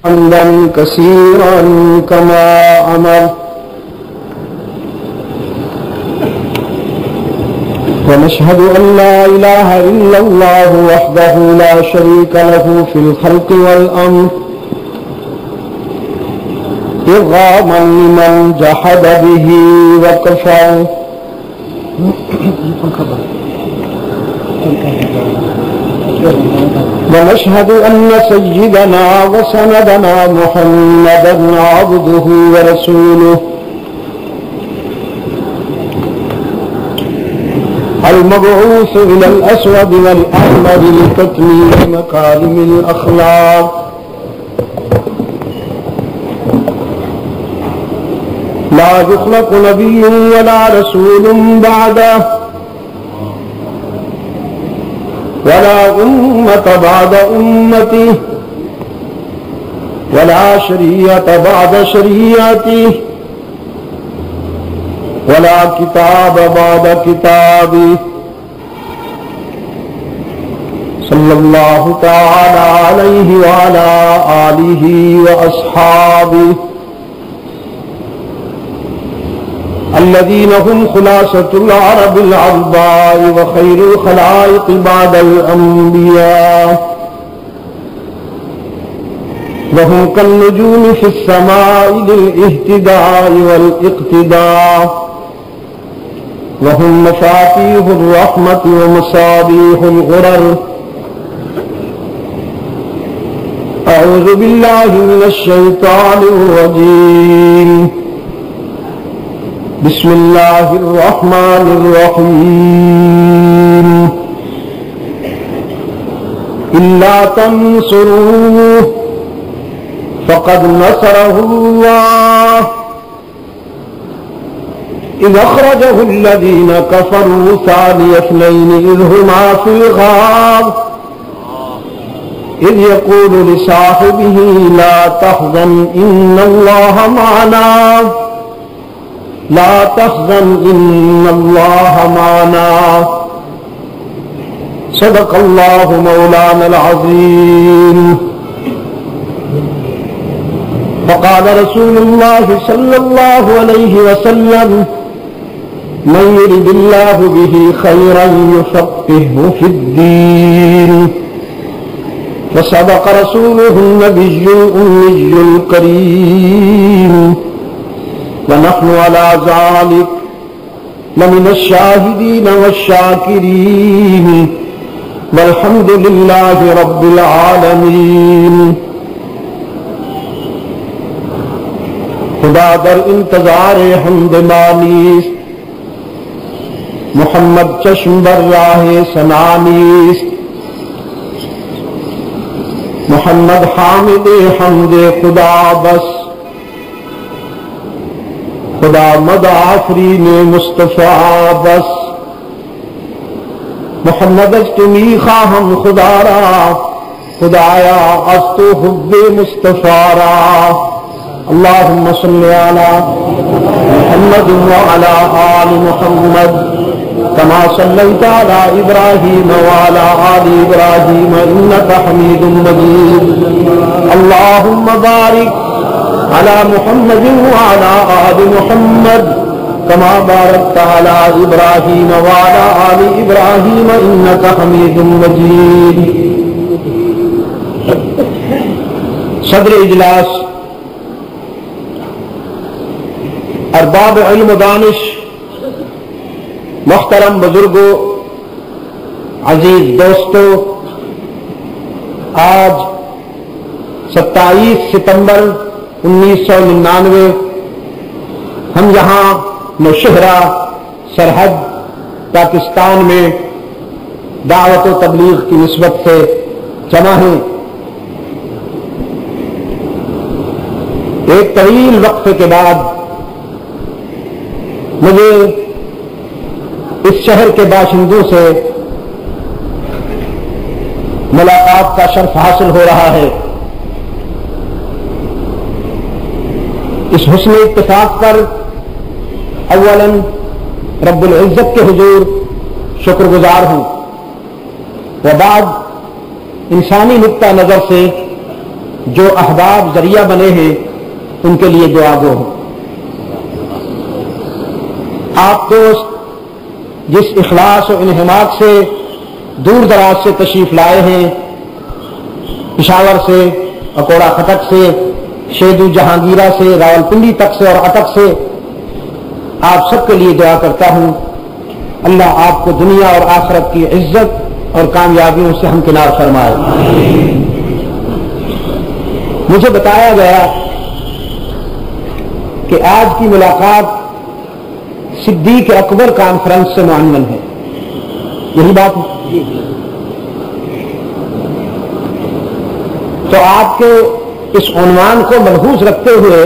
حمدا كثيرا كما أمر ونشهد أن لا إله إلا الله وحده لا شريك له في الخلق والأمر إرغاما لمن جحد به وكفر ونشهد أن سيدنا وسندنا محمدا عبده ورسوله المبعوث إلى الأسود والأحمر لتكميل مكارم الأخلاق لا يخلق نبي ولا رسول بعده ولا أمة بعد أمته ولا شريعة بعد شريعته ولا كتاب بعد كتابه صلى الله تعالى عليه وعلى آله وأصحابه الذين هم خلاصة العرب العرباء وخير الخلائق بعد الأنبياء وهم كالنجوم في السماء للاهتداء والاقتداء وهم مفاتيح الرحمة ومصابيح الغرر أعوذ بالله من الشيطان الرجيم بسم الله الرحمن الرحيم إلا تنصروه فقد نصره الله إذ أخرجه الذين كفروا ثاني اثنين إذ هما في الغار إذ يقول لصاحبه لا تحزن إن الله معنا لا تحزن إن الله معنا صدق الله مولانا العظيم فقال رسول الله صلى الله عليه وسلم من يرد الله به خيرا يفقهه في الدين وصدق رسوله النبي الأمي الكريم ونحن على ذلك لمن الشاهدين والشاكرين والحمد لله رب العالمين. خدا در انتظار حمد مانیست، محمد چشم بر راہ سنانیست، محمد حامد حمد خدا بس، خدا مد آفرین مصطفیٰ بس، محمد از تو می خواہم خدا را، خدایا از تو حب مصطفیٰ را. اللهم صل على محمد وعلى آل محمد كما صليت على إبراهيم وعلى آل إبراهيم إنك حميد مجيد. اللهم بارك على محمد وعلى آل محمد كما باركت على إبراهيم وعلى آل إبراهيم إنك حميد مجيد. صدر اجلاس، ارباب علم و دانش، محترم بزرگوں، عزیز دوستوں، آج 27 ستمبر 1999 ہم یہاں نوشہرہ سرحد پاکستان میں دعوت و تبلیغ کی نسبت سے جمع ہیں. ایک طویل وقفے کے بعد مجھے اس شہر کے باشندوں سے ملاقات کا شرف حاصل ہو رہا ہے. اس حسن اتفاق پر اولاً رب العزت کے حضور شکر گزار ہوں، و بعد انسانی نقطہ نظر سے جو احباب ذریعہ بنے ہیں ان کے لیے دعا گو ہو۔ آپ دوست جس اخلاص و انہماک سے دور دراز سے تشریف لائے ہیں، پشاور سے، اکوڑا خٹک سے، شیدو جہانگیرہ سے، راولپنڈی تک سے اور اٹک سے، آپ سب کے لیے دعا کرتا ہوں اللہ آپ کو دنیا اور آخرت کی عزت اور کامیابیوں سے ہمکنار فرمائے۔ مجھے بتایا گیا کہ آج کی ملاقات صدیق اکبر کانفرنس سے معنون ہے، یہی بات ہے؟ تو آپ کے اس عنوان کو ملحوظ رکھتے ہوئے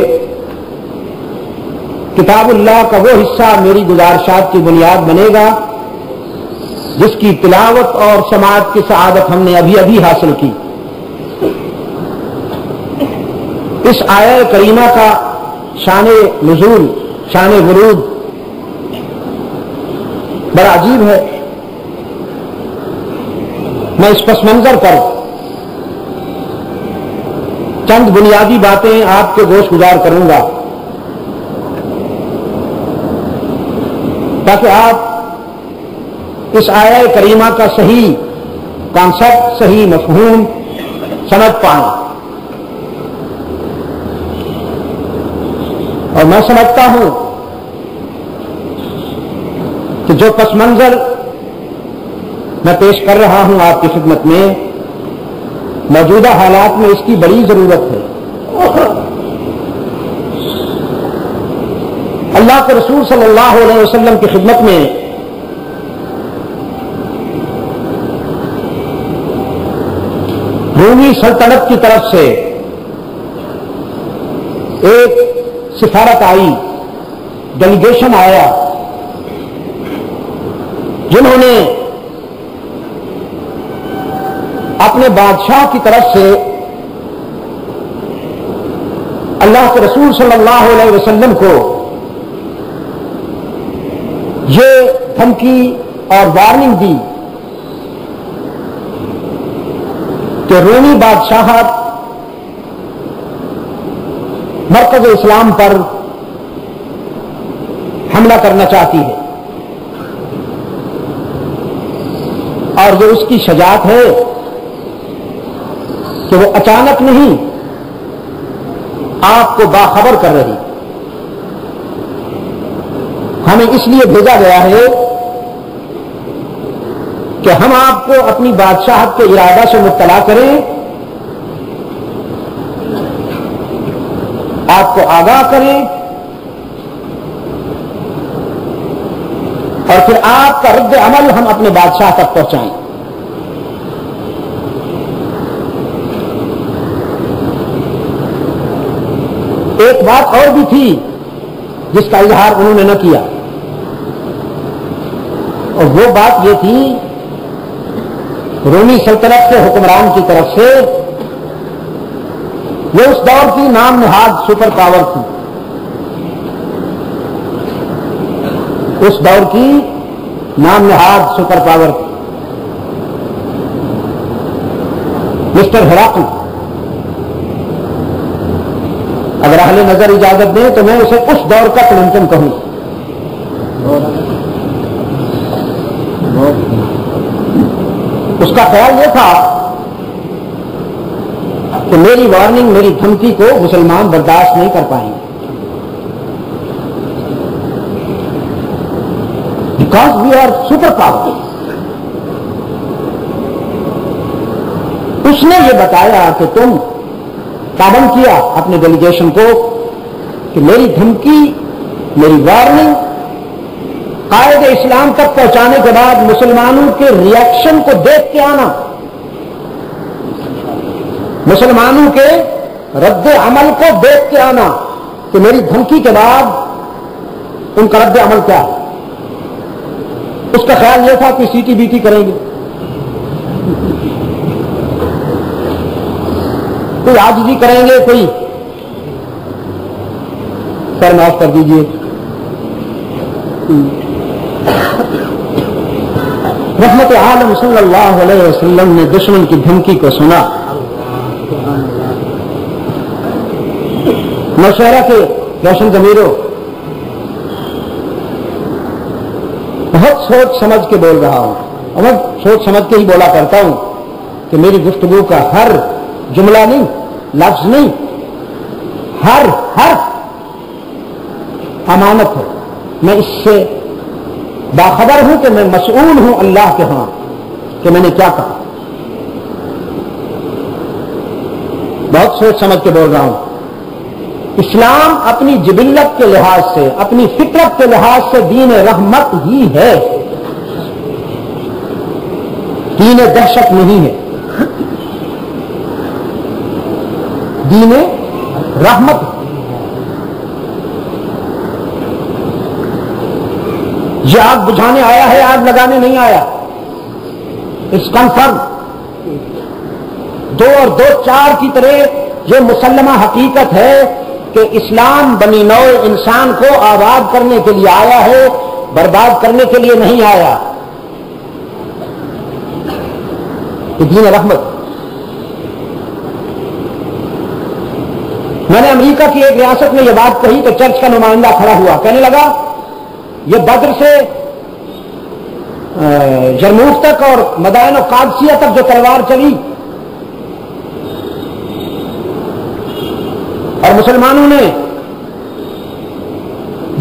کتاب اللہ کا وہ حصہ میری گزارشات کی بنیاد بنے گا جس کی تلاوت اور سماعت کی سعادت ہم نے ابھی حاصل کی۔ اس آیہ کریمہ کا شان نزول، شان ورود بڑا عجیب ہے۔ میں اس پس منظر پر چند بنیادی باتیں آپ کے گوش گزار کروں گا تاکہ آپ اس آیہ کریمہ کا صحیح کانسیپٹ، صحیح مفہوم سمجھ پائیں۔ اور میں سمجھتا ہوں کہ جو پس منظر میں پیش کر رہا ہوں آپ کی خدمت میں، موجودہ حالات میں اس کی بڑی ضرورت ہے۔ اللہ کے رسول صلی اللہ علیہ وسلم کی خدمت میں رومی سلطنت کی طرف سے ایک سفارت آئی، ڈیلیگیشن آیا، جنہوں نے اپنے بادشاہ کی طرف سے اللہ کے رسول صلی اللہ علیہ وسلم کو یہ دھمکی اور وارننگ دی کہ رومی بادشاہت مرکز اسلام پر حملہ کرنا چاہتی ہے، اور یہ اس کی شجاعت ہے کہ وہ اچانک نہیں آپ کو باخبر کر رہی۔ ہمیں اس لیے بھیجا گیا ہے کہ ہم آپ کو اپنی بادشاہت کے ارادہ سے مطلع کریں، آپ کو آگاہ کریں، اور پھر آپ کا رد عمل ہم اپنے بادشاہ تک پہنچائیں۔ ایک بات اور بھی تھی جس کا اظہار انہوں نے نہ کیا، اور وہ بات یہ تھی رومی سلطنت کے حکمران کی طرف سے وہ اس دور کی نام نہاد سپر پاور تھی، اس دور کی نام نہاد سپر پاور تھی، مسٹر ہراقل۔ اگر اہل نظر اجازت دیں تو میں اسے اس دور کا کلنٹن کہوں۔ اس کا خیال یہ تھا کہ میری وارننگ، میری دھمکی کو مسلمان برداشت نہیں کر پائیں گے، because we are super power. اس نے یہ بتایا کہ تم پابند کیا اپنے ڈیلیگیشن کو کہ میری دھمکی، میری وارننگ قائد اسلام تک پہنچانے کے بعد مسلمانوں کے ریئیکشن کو دیکھ کے آنا، مسلمانوں کے رد عمل کو دیکھ کے آنا کہ میری دھمکی کے بعد ان کا رد عمل کیا ہے۔ اس کا خیال یہ تھا کہ سی ٹی بی ٹی کریں گے، کوئی عاجزی کریں گے، کوئی سر معاف کر دیجیے۔ رحمت عالم صلی اللہ علیہ وسلم نے دشمن کی دھمکی کو سنا نوشہرہ کے روشن ضمیروں، بہت سوچ سمجھ کے بول رہا ہوں، اور میں سوچ سمجھ کے ہی بولا کرتا ہوں کہ میری گفتگو کا ہر جملہ نہیں، لفظ نہیں، ہر حرف امانت ہے. میں اس سے باخبر ہوں کہ میں مسئول ہوں اللہ کے ہاں کہ میں نے کیا کہا. بہت سوچ سمجھ کے بول رہا ہوں. اسلام اپنی جبلت کے لحاظ سے، اپنی فطرت کے لحاظ سے دین رحمت ہی ہے، دین دہشت نہیں ہے، دین رحمت. یہ آگ بجھانے آیا ہے، آگ لگانے نہیں آیا. اس کنفرم 2 اور 2 4 کی طرح یہ مسلمہ حقیقت ہے کہ اسلام بنی نوع انسان کو آباد کرنے کے لیے آیا ہے، برباد کرنے کے لیے نہیں آیا. یہ دین رحمت. میں نے امریکہ کی ایک ریاست میں یہ بات کہی تو چرچ کا نمائندہ کھڑا ہوا، کہنے لگا یہ بدر سے جرموک تک اور مدائن و قادسیہ تک جو تلوار چلی اور مسلمانوں نے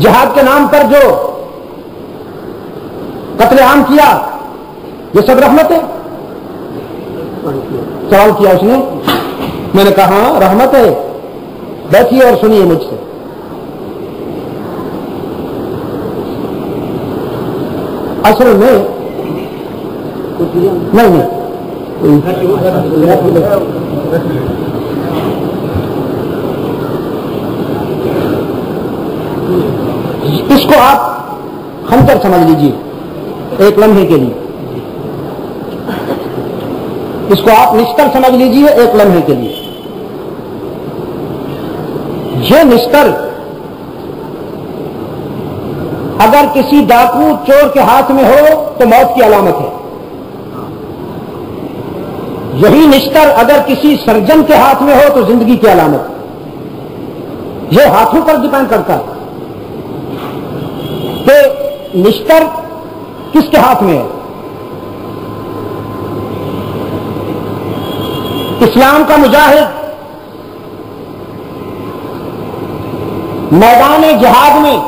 جہاد کے نام پر جو قتل عام کیا، یہ سب رحمت ہے؟ سوال کیا اس نے. میں نے کہا ہاں رحمت ہے. بیٹھیے اور سنیے مجھ سے. اصل میں نہیں اس کو آپ خنجر سمجھ لیجیے ایک لمحے کے لیے، اس کو آپ نشتر سمجھ لیجیے ایک لمحے کے لیے. یہ نشتر اگر کسی ڈاکو چور کے ہاتھ میں ہو تو موت کی علامت ہے. یہی نشتر اگر کسی سرجن کے ہاتھ میں ہو تو زندگی کی علامت ہے. یہ ہاتھوں پر ڈپینڈ کرتا ہے کہ نشتر کس کے ہاتھ میں ہے. اسلام کا مجاہد میدان جہاد میں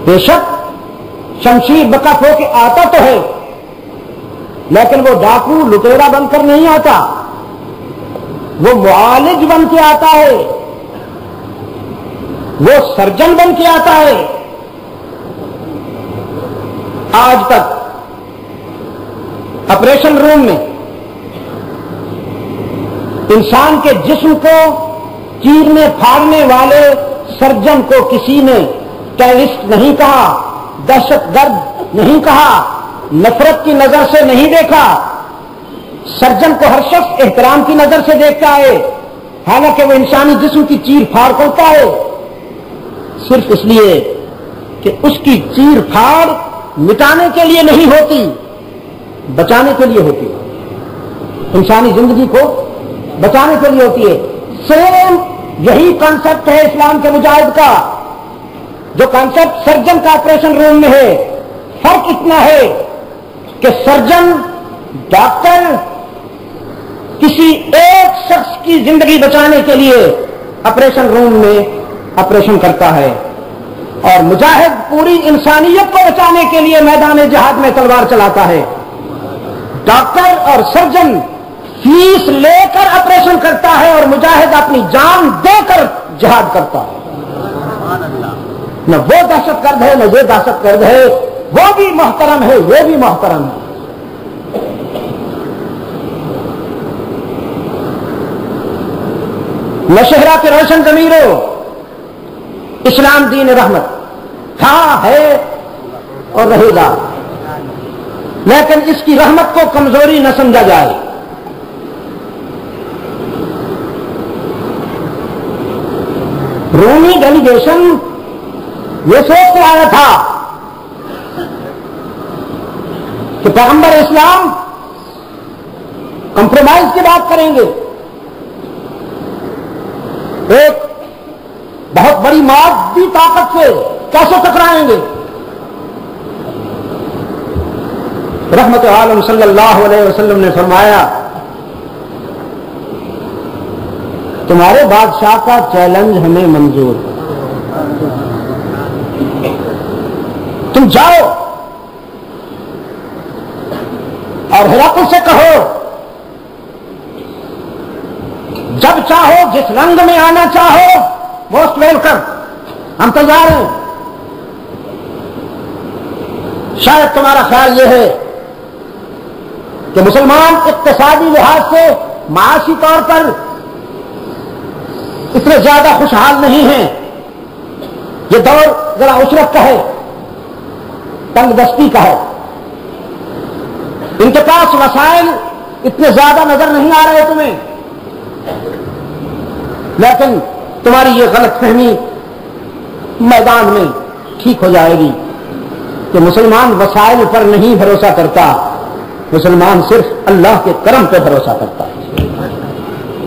بے شک شمشیر بکف ہو کے آتا تو ہے، لیکن وہ ڈاکو لٹیرا بن کر نہیں آتا، وہ معالج بن کے آتا ہے، وہ سرجن بن کے آتا ہے. آج تک آپریشن روم میں انسان کے جسم کو چیرنے پھاڑنے والے سرجن کو کسی نے ٹیررسٹ نہیں کہا، دہشت گرد نہیں کہا، نفرت کی نظر سے نہیں دیکھا. سرجن کو ہر شخص احترام کی نظر سے دیکھتا ہے، حالانکہ وہ انسانی جسم کی چیر پھاڑ کرتا ہے صرف اس لیے کہ اس کی چیر پھاڑ مٹانے کے لیے نہیں ہوتی، بچانے کے لیے ہوتی ہے. انسانی زندگی کو بچانے کے لیے ہوتی ہے. سیم یہی کانسیپٹ ہے اسلام کے مجاہد کا، جو کانسیپٹ سرجن کا آپریشن روم میں ہے. فرق اتنا ہے کہ سرجن ڈاکٹر کسی ایک شخص کی زندگی بچانے کے لیے آپریشن روم میں آپریشن کرتا ہے، اور مجاہد پوری انسانیت کو بچانے کے لیے میدان جہاد میں تلوار چلاتا ہے. ڈاکٹر اور سرجن فیس لے کر آپریشن کرتا ہے اور مجاہد اپنی جان دے کر جہاد کرتا ہے. نہ وہ دہشت گرد ہے نہ یہ دہشت گرد ہے، وہ بھی محترم ہے یہ بھی محترم ہے. نوشہرہ کے روشن ضمیروں، اسلام دین رحمت تھا، ہے اور رہے گا، لیکن اس کی رحمت کو کمزوری نہ سمجھا جائے. رومی ڈیلیگیشن یہ سوچ کے آیا تھا کہ پیغمبر اسلام کمپرومائز کی بات کریں گے، بڑی مادی طاقت سے کیسے ٹکرائیں گے؟ رحمت عالم صلی اللہ علیہ وسلم نے فرمایا تمہارے بادشاہ کا چیلنج ہمیں منظور ہے، تم جاؤ اور ہرقل سے کہو جب چاہو جس رنگ میں آنا چاہو موسٹ ویلکم، ہم تیار ہیں۔ شاید تمہارا خیال یہ ہے کہ مسلمان اقتصادی لحاظ سے معاشی طور پر اتنے زیادہ خوشحال نہیں ہیں، یہ دور ذرا عشرت کا ہے، تنگ دستی کا ہے، ان کے پاس وسائل اتنے زیادہ نظر نہیں آ رہے تمہیں، لیکن تمہاری یہ غلط فہمی میدان میں ٹھیک ہو جائے گی کہ مسلمان وسائل پر نہیں بھروسہ کرتا، مسلمان صرف اللہ کے کرم پہ بھروسہ کرتا ہے۔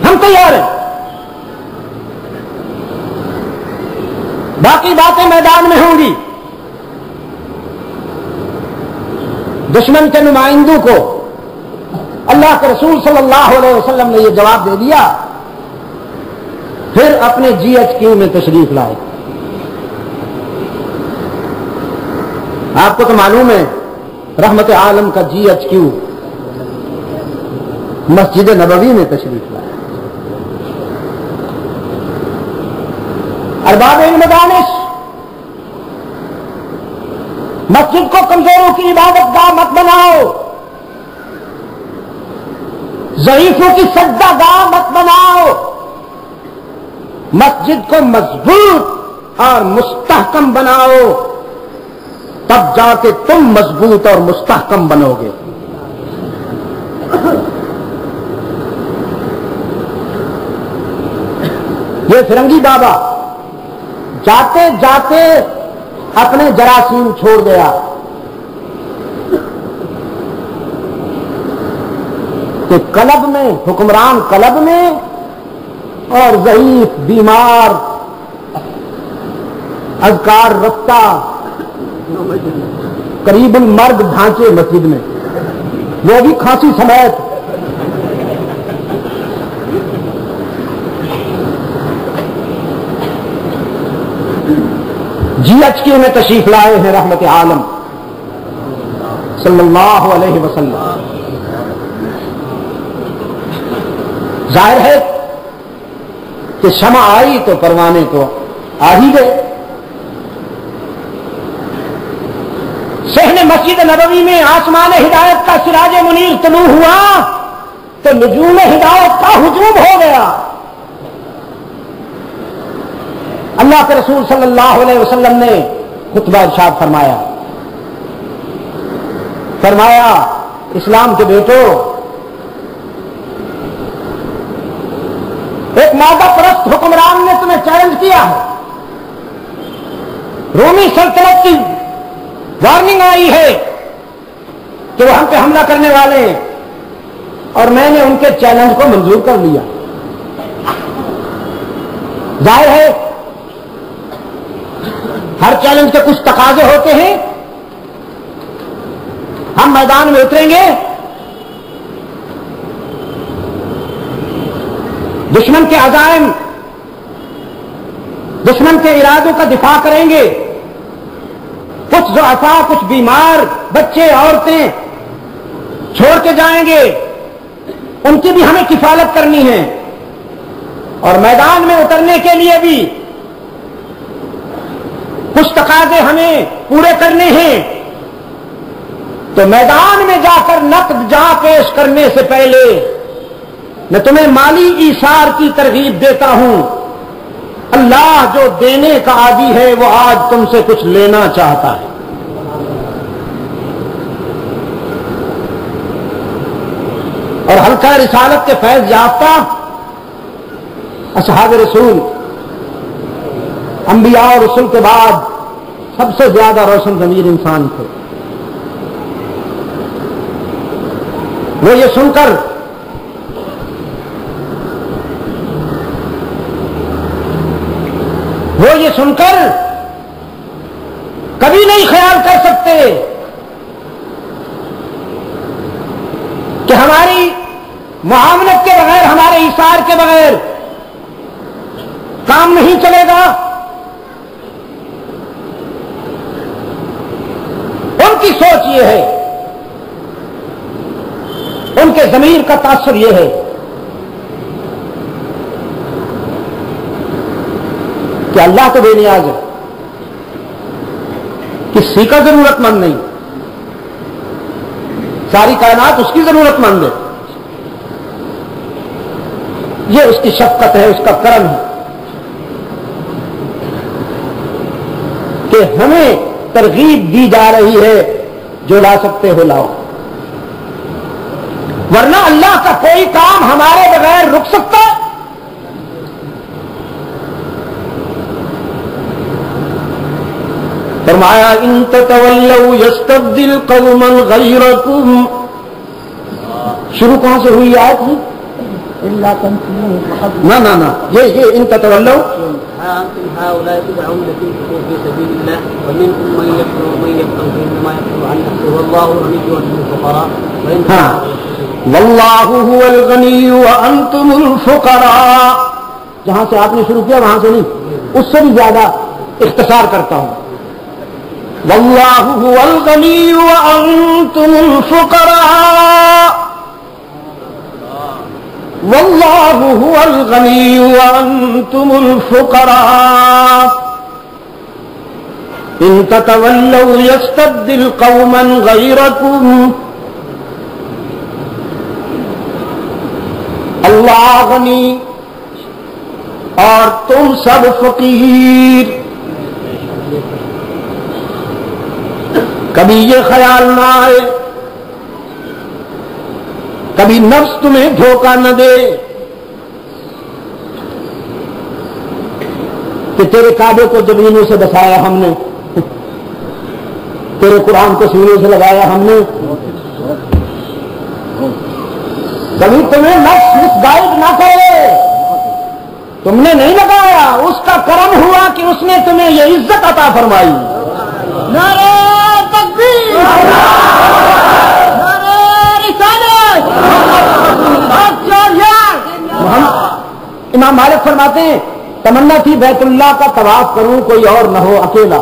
ہم تیار ہیں، باقی باتیں میدان میں ہوں گی۔ دشمن کے نمائندوں کو اللہ کے رسول صلی اللہ علیہ وسلم نے یہ جواب دے دیا، پھر اپنے جی ایچ کیو میں تشریف لائے۔ آپ کو تو معلوم ہے رحمت عالم کا G H Q Masjid Nabawi میں تشریف لائے۔ ارباب علم دانش، مسجد کو کمزوروں کی عبادت گاہ مت بناؤ، ضعیفوں کی سجدہ گاہ مت بناؤ، مسجد کو مضبوط اور مستحکم بناؤ، تب جا کے تم مضبوط اور مستحکم بنو گے۔ یہ فرنگی بابا جاتے جاتے اپنے جراثیم چھوڑ گیا کہ قلب میں، حکمران قلب میں اور ضعیف بیمار اذکار رفتہ قریب المرگ ڈھانچے مسجد میں، وہ بھی کھانسی سمیت۔ جی ایچ کیو میں تشریف لائے ہیں رحمت عالم صلی اللہ علیہ وسلم۔ ظاہر ہے کہ شمع آئی تو پروانے تو آ ہی گئے۔ صحن مسجد نبوی میں آسمان ہدایت کا سراج منیر طلوع ہوا تو نجوم ہدایت کا ہجوم ہو گیا۔ اللہ کے رسول صلی اللہ علیہ وسلم نے خطبہ ارشاد فرمایا اسلام کے بیٹو، ایک مادہ پرست حکمران نے تمہیں چیلنج کیا ہے، رومی سلطنت کی وارننگ آئی ہے کہ وہ ہم پہ حملہ کرنے والے ہیں، اور میں نے ان کے چیلنج کو منظور کر لیا۔ ظاہر ہے ہر چیلنج کے کچھ تقاضے ہوتے ہیں، ہم میدان میں اتریں گے، دشمن کے عزائم، دشمن کے ارادوں کا دفاع کریں گے، کچھ ضعفاء، کچھ بیمار بچے عورتیں چھوڑ کے جائیں گے، ان کی بھی ہمیں کفالت کرنی ہے، اور میدان میں اترنے کے لیے بھی کچھ تقاضے ہمیں پورے کرنے ہیں۔ تو میدان میں جا کر نقد جہاں پیش کرنے سے پہلے میں تمہیں مالی ایثار کی ترغیب دیتا ہوں۔ اللہ جو دینے کا عادی ہے وہ آج تم سے کچھ لینا چاہتا ہے۔ اور حلقہ رسالت کے فیض یافتہ اصحاب رسول انبیاء اور رسول کے بعد سب سے زیادہ روشن ضمیر انسان تھے۔ وہ یہ سن کر وہ یہ سن کر کبھی نہیں خیال کر سکتے کہ ہماری معاونت کے بغیر، ہمارے ایثار کے بغیر کام نہیں چلے گا. ان کی سوچ یہ ہے، ان کے ضمیر کا تاثر یہ ہے کہ اللہ تو بے نیاز ہے، کسی کا ضرورت مند نہیں، ساری کائنات اس کی ضرورت مند ہے. یہ اس کی شفقت ہے، اس کا کرم ہے کہ ہمیں ترغیب دی جا رہی ہے، جو لا سکتے ہو لاؤ. ورنہ اللہ کا کوئی کام ہمارے بغیر رک سکتا؟ فرمایا ان تتولوا یستبدل قوما غیرکم. شروع کہاں سے ہوئی آیت ہے؟ نہ یہ ان تتولوا أنتم هؤلاء تدعون لتنفقوا في سبيل الله ومنكم من يكفر ومن يبخل فإنما يكفر عن نفسه والله غني وأنتم الفقراء واللہ هو الغنی وأنتم الفقراء. جہاں سے آپ نے شروع کیا وہاں سے نہیں، اس سے بھی زیادہ اختصار کرتا ہوں. واللہ هو الغنی وأنتم الفقراء، واللہ هو الغنی وأنتم الفقراء ان تتولوا یستبدل قوما غیرکم. اللہ غنی اور تم سب فقیر. کبھی یہ خیال نہ آئے، کبھی نفس تمہیں دھوکہ نہ دے کہ تیرے کعبے کو زمینوں سے بسایا ہم نے، تیرے قرآن کو سینے سے لگایا ہم نے. کبھی تمہیں نفس مس گائیڈ نہ کرے، تم نے نہیں لگایا، اس کا کرم ہوا کہ اس نے تمہیں یہ عزت عطا فرمائی. نعرہ تکبیر، نعرہ رسالت. امام مالک فرماتے ہیں تمنا تھی بیت اللہ کا طواف کروں، کوئی اور نہ ہو، اکیلا.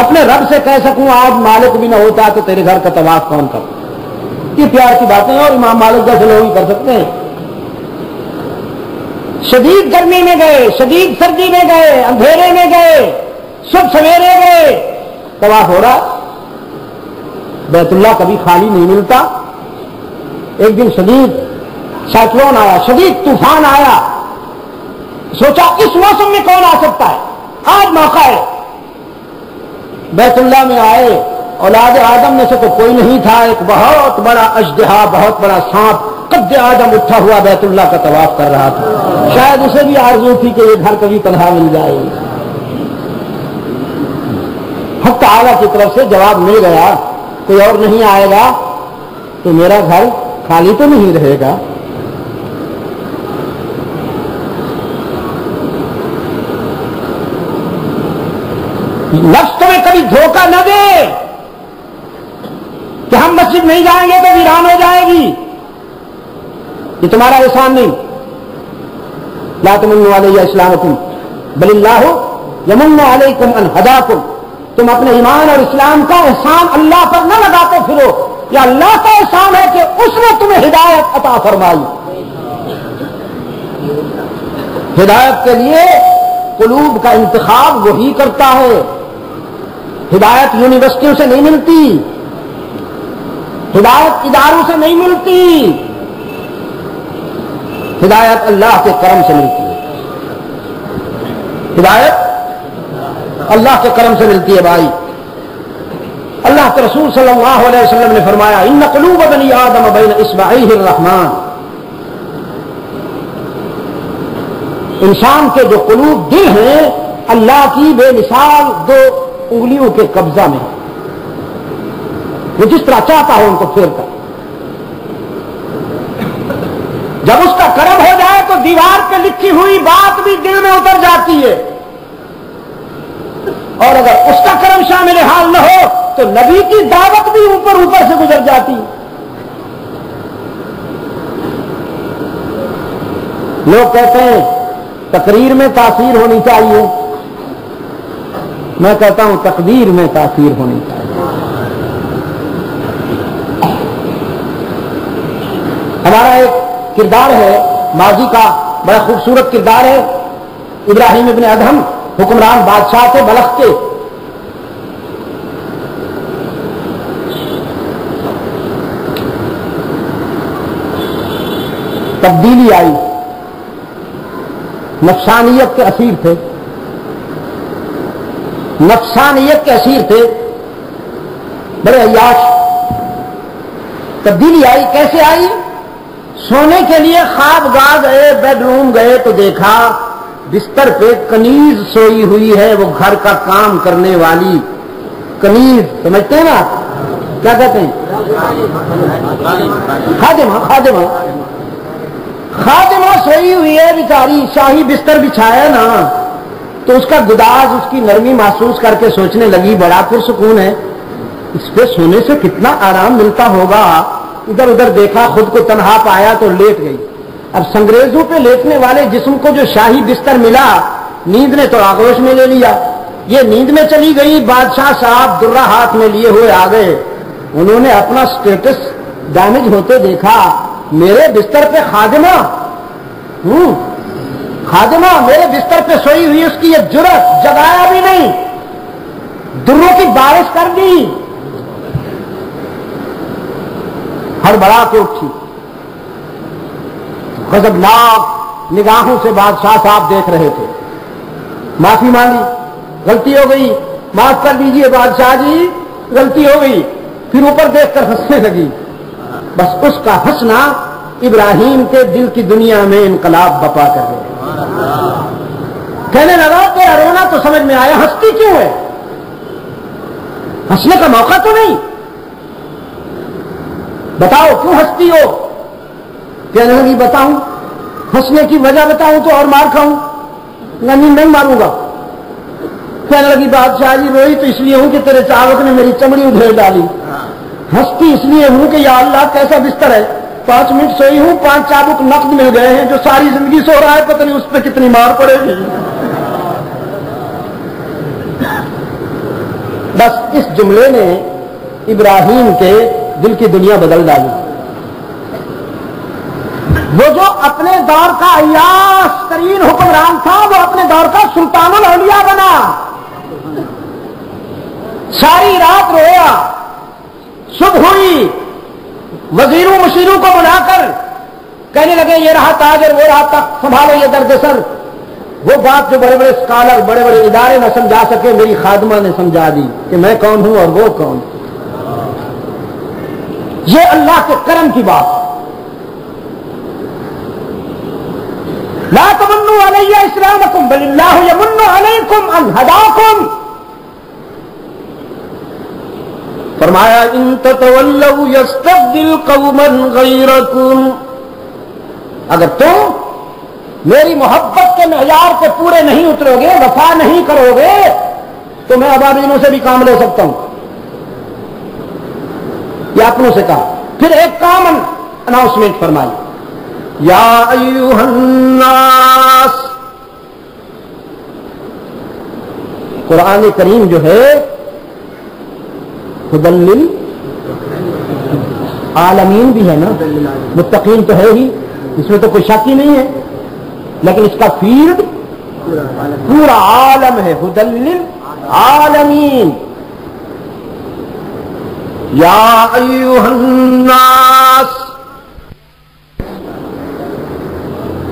اپنے رب سے کہہ سکوں آج مالک بھی نہ ہوتا تو تیرے گھر کا طواف کون کرتا. یہ پیار کی باتیں اور امام مالک جیسے لوگ ہی کر سکتے ہیں. شدید گرمی میں گئے، شدید سردی میں گئے، اندھیرے میں گئے، صبح سویرے گئے، طواف ہو رہا. بیت اللہ کبھی خالی نہیں ملتا. ایک دن شدید سائیکلون آیا، شدید طوفان آیا، سوچا اس موسم میں کون آ سکتا ہے، آج موقع ہے. بیت اللہ میں آئے، اولاد آدم میں سے تو کوئی نہیں تھا. ایک بہت بڑا اژدہا، بہت بڑا سانپ قد آدم اٹھا ہوا بیت اللہ کا طواف کر رہا تھا. شاید اسے بھی آرزو تھی کہ یہ گھر کبھی تنہا مل جائے. حق تعالیٰ کی طرف سے جواب مل گیا، کوئی اور نہیں آئے گا تو میرا گھر خالی تو نہیں رہے گا. نفس تمہیں کبھی دھوکہ نہ دے کہ ہم مسجد نہیں جائیں گے تو ویران ہو جائے گی. یہ تمہارا احسان نہیں. لا تمنوا علی اسلامکم بل اللہ یمن علیکم ان ہداکم. تم اپنے ایمان اور اسلام کا احسان اللہ پر نہ لگاتے پھرو، یا اللہ کا احسان ہے کہ اس نے تمہیں ہدایت عطا فرمائی. ہدایت کے لیے قلوب کا انتخاب وہی کرتا ہے. ہدایت یونیورسٹیوں سے نہیں ملتی، ہدایت اداروں سے نہیں ملتی، ہدایت اللہ کے کرم سے ملتی ہے. ہدایت اللہ کے کرم سے ملتی ہے. بھائی اللہ کے رسول صلی اللہ علیہ وسلم نے فرمایا ان قلوب بنی آدم بین اصبعیہ الرحمن. انسان کے جو قلوب دل ہیں اللہ کی بے مثال دو انگلیوں کے قبضہ میں، وہ جس طرح چاہتا ہے ان کو پھیرتا. جب اس کا کرم ہو جائے تو دیوار پہ لکھی ہوئی بات بھی دل میں اتر جاتی ہے، اور اگر اس کا کرم شامل حال نہ ہو تو نبی کی دعوت بھی اوپر اوپر سے گزر جاتی. لوگ کہتے ہیں تقریر میں تاثیر ہونی چاہیے، میں کہتا ہوں تقدیر میں تاثیر ہونی چاہیے. ہمارا ایک کردار ہے ماضی کا، بڑا خوبصورت کردار ہے. ابراہیم ابن ادہم حکمران بادشاہ تھے بلخ کے. تبدیلی آئی، نفسانیت کے اسیر تھے، نفسانیت کے اسیر تھے، بڑے عیاش. تبدیلی آئی، کیسے آئی؟ سونے کے لیے خواب گاہ گئے، بیڈ روم گئے تو دیکھا بستر پہ کنیز سوئی ہوئی ہے، وہ گھر کا کام کرنے والی کنیز، سمجھتے ہیں نا کیا کہتے ہیں؟ خادمہ. خادمہ خادمہ سوئی ہوئی ہے بیچاری، شاہی بستر بچھایا نا تو اس کا گداز، اس کی نرمی محسوس کر کے سوچنے لگی بڑا پرسکون ہے، اس پہ سونے سے کتنا آرام ملتا ہوگا. ادھر ادھر دیکھا، خود کو تنہا پایا تو لیٹ گئی. اب سنگریزوں پہ لیٹنے والے جسم کو جو شاہی بستر ملا، نیند نے تو آغوش میں لے لیا. یہ نیند میں چلی گئی. بادشاہ صاحب درہ ہاتھ میں لیے ہوئے آ گئے. انہوں نے اپنا سٹیٹس ڈیمیج ہوتے دیکھا. میرے بستر پہ خادمہ، خادمہ میرے بستر پہ سوئی ہوئی، اس کی یہ جرت، جگایا بھی نہیں، دروں کی بارش کر دی. ہڑبڑا کے اٹھی، غضبناک نگاہوں سے بادشاہ صاحب دیکھ رہے تھے. معافی مانگی، غلطی ہو گئی، معاف کر دیجئے بادشاہ جی، غلطی ہو گئی. پھر اوپر دیکھ کر ہنسنے لگی. بس اس کا ہنسنا ابراہیم کے دل کی دنیا میں انقلاب بپا کر گیا. کہنے لگا تیرا رونا تو سمجھ میں آیا، ہنستی کیوں ہے؟ ہنسنے کا موقع تو نہیں، بتاؤ کیوں ہنستی ہو؟ کہنے لگی بتاؤں، ہنسنے کی وجہ بتاؤں تو اور مار کھاؤں؟ نہیں ماروں گا. کہنے لگی بادشاہ جی روئی تو اس لیے ہوں کہ تیرے چاوک نے میری چمڑی ادھیڑ ڈالی. ہنستی اس لیے ہوں کہ یا اللہ کیسا بستر ہے، 5 منٹ سوئی ہوں، 5 چابک نقد مل گئے ہیں، جو ساری زندگی سو رہا ہے پتہ نہیں اس پہ کتنی مار پڑے گی. بس اس جملے نے ابراہیم کے دل کی دنیا بدل ڈالی. وہ جو اپنے دور کا عیاش ترین حکمران تھا، وہ اپنے دور کا سلطان الاولیاء بنا. ساری رات رویا. صبح ہوئی، وزیروں مشیروں کو بلا کر کہنے لگے یہ رہا تاج اور وہ رہا تخت، سنبھالو یہ درد سر. وہ بات جو بڑے بڑے اسکالر، بڑے بڑے ادارے نہ سمجھا سکے، میری خادمہ نے سمجھا دی کہ میں کون ہوں اور وہ کون. یہ اللہ کے کرم کی بات. لا تمنوا علی اسلامکم بل اللہ یمن علیکم ان ہداکم. فرمایا ان تتولوا یستبدل قوما غیرکم، اگر تم میری محبت کے معیار پہ پورے نہیں اترو گے، وفا نہیں کرو گے، تو میں ابابیلوں سے بھی کام لے سکتا ہوں. یہ اپنوں سے کہا. پھر ایک کامن اناؤنسمنٹ فرمائی، یا ایھا الناس. قرآن کریم جو ہے ہدی للعالمین بھی ہے نا، متقین تو ہے ہی، اس میں تو کوئی شک ہی نہیں ہے، لیکن اس کا فیلڈ پورا عالم ہے. ہدی للعالمین. یا ایھا الناس،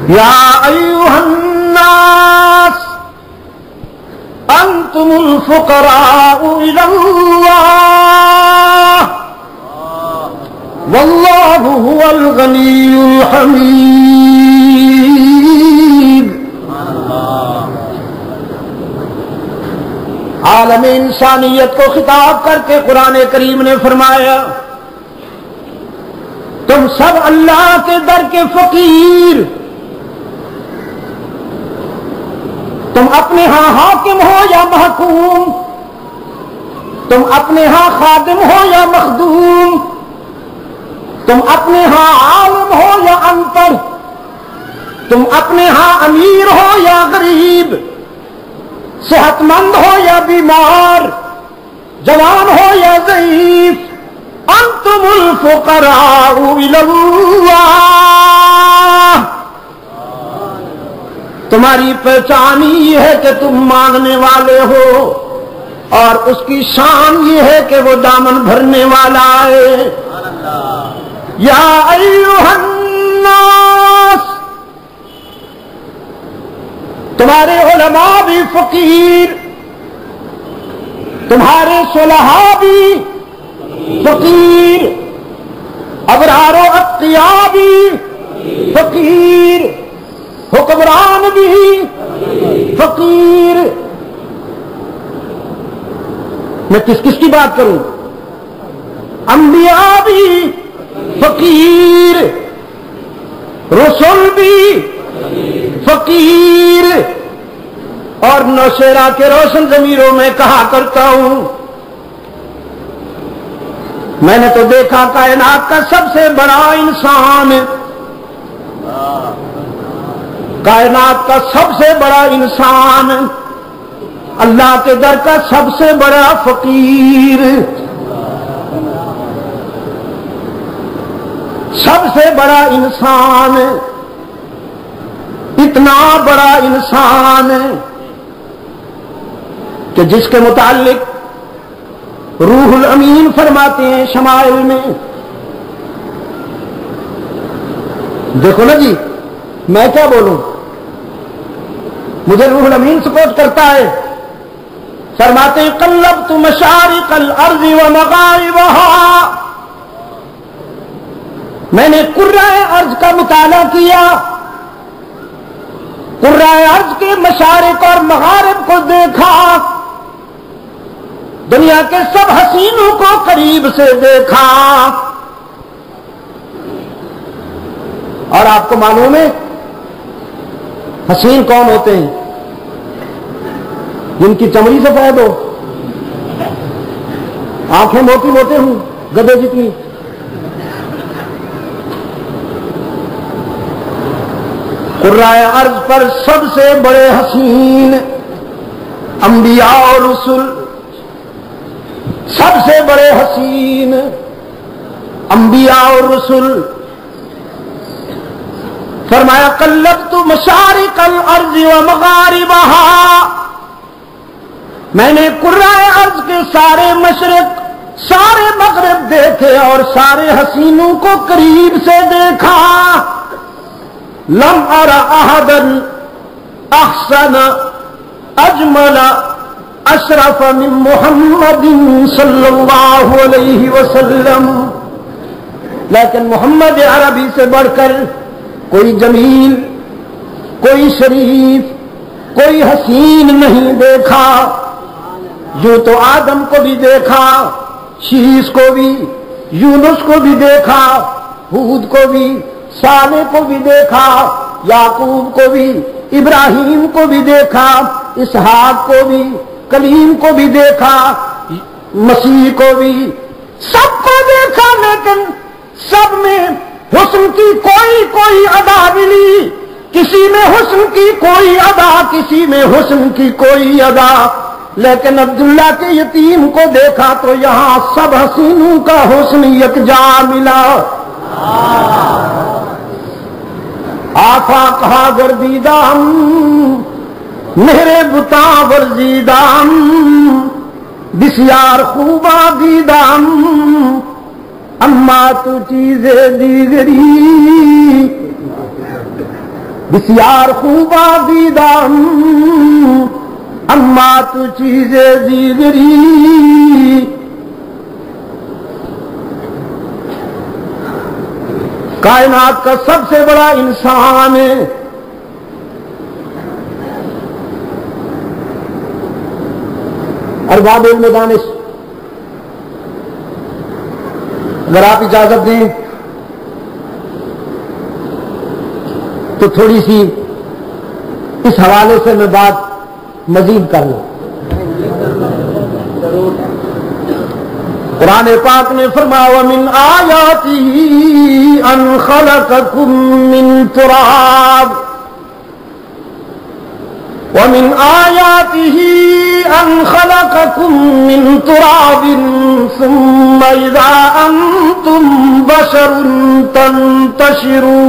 یا ایھا الناس انتم الفقراء الی اللہ واللہ هو الغنی الحمید. عالم انسانیت کو خطاب کر کے قرآن کریم نے فرمایا تم سب اللہ کے در کے فقیر، تم اپنے ہاں حاکم ہو یا محکوم، تم اپنے ہاں خادم ہو یا مخدوم، تم اپنے ہاں عالم ہو یا ان پڑھ، تم اپنے ہاں امیر ہو یا غریب، صحت مند ہو یا بیمار، جوان ہو یا ضعیف، انتم الفقراء الی اللہ، تمہاری پہچان یہ ہے کہ تم مانگنے والے ہو، اور اس کی شان یہ ہے کہ وہ دامن بھرنے والا ہے۔ یا ایھا الناس، تمہارے علماء بھی فقیر، تمہارے صلحاء بھی فقیر، ابرار و اتقیاء بھی فقیر، حکمران بھی فقیر۔ میں کس کس کی بات کروں؟ انبیاء بھی فقیر، رسول بھی فقیر، اور نوشیرہ کے روشن ضمیروں میں کہا کرتا ہوں، میں نے تو دیکھا کائنات کا سب سے بڑا انسان، کائنات کا سب سے بڑا انسان، اللہ کے در کا سب سے بڑا فقیر، سب سے بڑا انسان، اتنا بڑا انسان کہ جس کے متعلق روح الامین فرماتے ہیں شمائل میں، دیکھو نا جی میں کیا بولوں، مجھے روح الامین سپورٹ کرتا ہے، فرماتے ہیں قلبت مشارق الارض ومغاربها، میں نے قرۂ ارض کا مطالعہ کیا، قرۂ ارض کے مشارق اور مغارب کو دیکھا، دنیا کے سب حسینوں کو قریب سے دیکھا، اور آپ کو معلوم ہے حسین کون ہوتے ہیں؟ جن کی چمڑی سفید ہو، آنکھیں موٹی موٹے ہوں گدے جتنی، قرۂ ارض پر سب سے بڑے حسین انبیاء اور رسل، سب سے بڑے حسین انبیاء اور رسل، فرمایا قلبت مشارق الارض ومغاربها، میں نے قرۂ ارض کے سارے مشرق سارے مغرب دیکھے اور سارے حسینوں کو قریب سے دیکھا، لم ارى احدا احسن اجمل اشرف من محمد صلی اللہ علیہ وسلم، لیکن محمد عربی سے بڑھ کر کوئی جمیل، کوئی شریف، کوئی حسین نہیں دیکھا۔ یوں تو آدم کو بھی دیکھا، شیس کو بھی، یونس کو بھی دیکھا، ہود کو بھی، صالح کو بھی دیکھا، یعقوب کو بھی، ابراہیم کو بھی دیکھا، اسحاق کو بھی، کلیم کو بھی دیکھا، مسیح کو بھی، سب کو دیکھا، لیکن سب میں حسن کی کوئی ادا ملی، کسی میں حسن کی کوئی ادا، کسی میں حسن کی کوئی ادا، لیکن عبداللہ کے یتیم کو دیکھا تو یہاں سب حسینوں کا حسن یکجا ملا۔ آفاق ہا گردیدام میرے بتا ورزیدام، بسیار خوبا دیدام، اما تو چیزیں دیگری، بسیار خوبا دیدام، اما تو چیزیں دیگری۔ کائنات کا سب سے بڑا انسان ہے، ارباب علم دانش، اگر آپ اجازت دیں تو تھوڑی سی اس حوالے سے میں بات مزید کر لو. قرآن پاک نے فرمایا وَمِنْ آيَاتِهِ أَنْ خَلَقَكُم مِّن تُرَابٍ وَمِنْ آيَاتِهِ أَنْ خَلَقَكُم مِّن تُرَابٍ ثُمَّ إِذَا أَنْتُمْ بَشَرٌ تَنْتَشِرُونَ.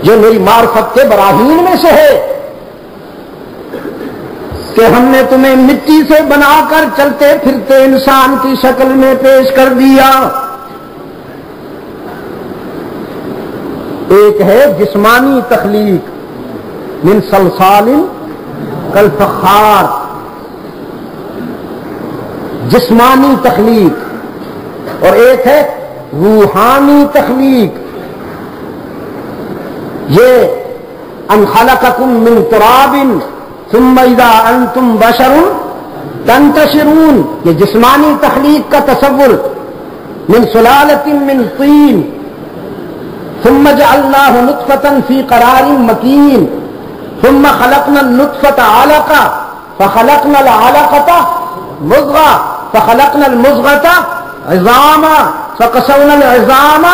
یہ میری معرفت کے براہین میں سے ہے کہ ہم نے تمہیں مٹی سے بنا کر چلتے پھرتے انسان کی شکل میں پیش کر دیا. ایک ہے جسمانی تخلیق من صلصال کالفخار، جسمانی تخلیق، اور ایک ہے روحانی تخلیق. یہ ان خلقکم من تراب ثم اذا انتم بشر تنتشرون، یہ جسمانی تخلیق کا تصور من سلالة من طین ثم جعلناه نطفة في قرار مكين ثم خلقنا النطفة علقة فخلقنا العلقة مضغة فخلقنا المضغة عظاما فقسونا العظام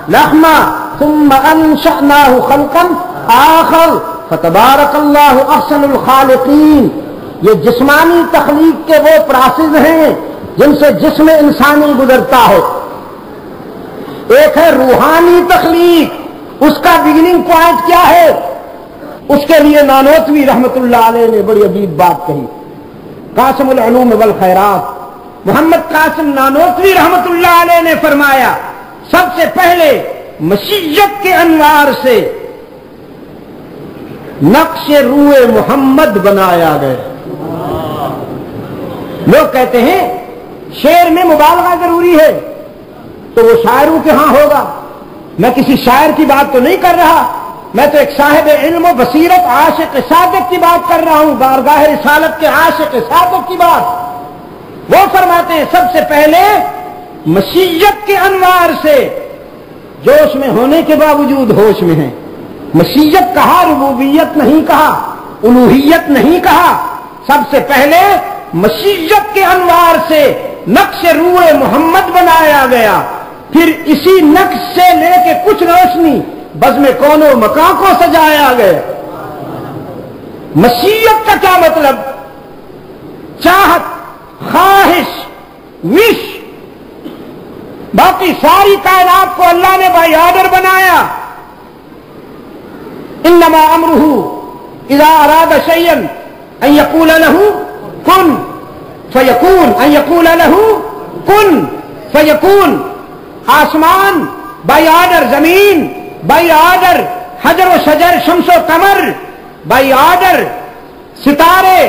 لحما ثم انشأناه خلقا آخر فتبارک اللہ احسن الخالقین. یہ جسمانی تخلیق کے وہ پراسز ہیں جن سے جسم انسانی گزرتا ہے. ایک ہے روحانی تخلیق، اس کا بگننگ پوائنٹ کیا ہے؟ اس کے لیے نانوتوی رحمت اللہ علیہ نے بڑی عجیب بات کہی. قاسم العلوم والخیرات محمد قاسم نانوتوی رحمت اللہ علیہ نے فرمایا سب سے پہلے مشیت کے انوار سے نقش روئے محمد بنایا گیا. لوگ کہتے ہیں شعر میں مبالغہ ضروری ہے تو وہ شاعروں کے ہاں ہوگا. میں کسی شاعر کی بات تو نہیں کر رہا، میں تو ایک صاحب علم و بصیرت عاشق صادق کی بات کر رہا ہوں، بارگاہ رسالت کے عاشق صادق کی بات. وہ فرماتے ہیں سب سے پہلے مشیت کے انوار سے، جوش میں ہونے کے باوجود ہوش میں ہیں. مشیت کہا، ربوبیت نہیں کہا، الوہیت نہیں کہا. سب سے پہلے مشیت کے انوار سے نقش روح محمد بنایا گیا، پھر اسی نقش سے لے کے کچھ روشنی بزم کون و مکان کو سجایا گیا. مشیت کا کیا مطلب؟ چاہت، خواہش، وش. باقی ساری کائنات کو اللہ نے بائی آرڈر بنایا. انما امرہ اذا اراد شیئا ان یقول له کن فیکون، ان یقول له کن فیکون. آسمان بائی آرڈر، زمین بائی آرڈر، حجر و شجر، شمس و قمر بائی آرڈر، ستارے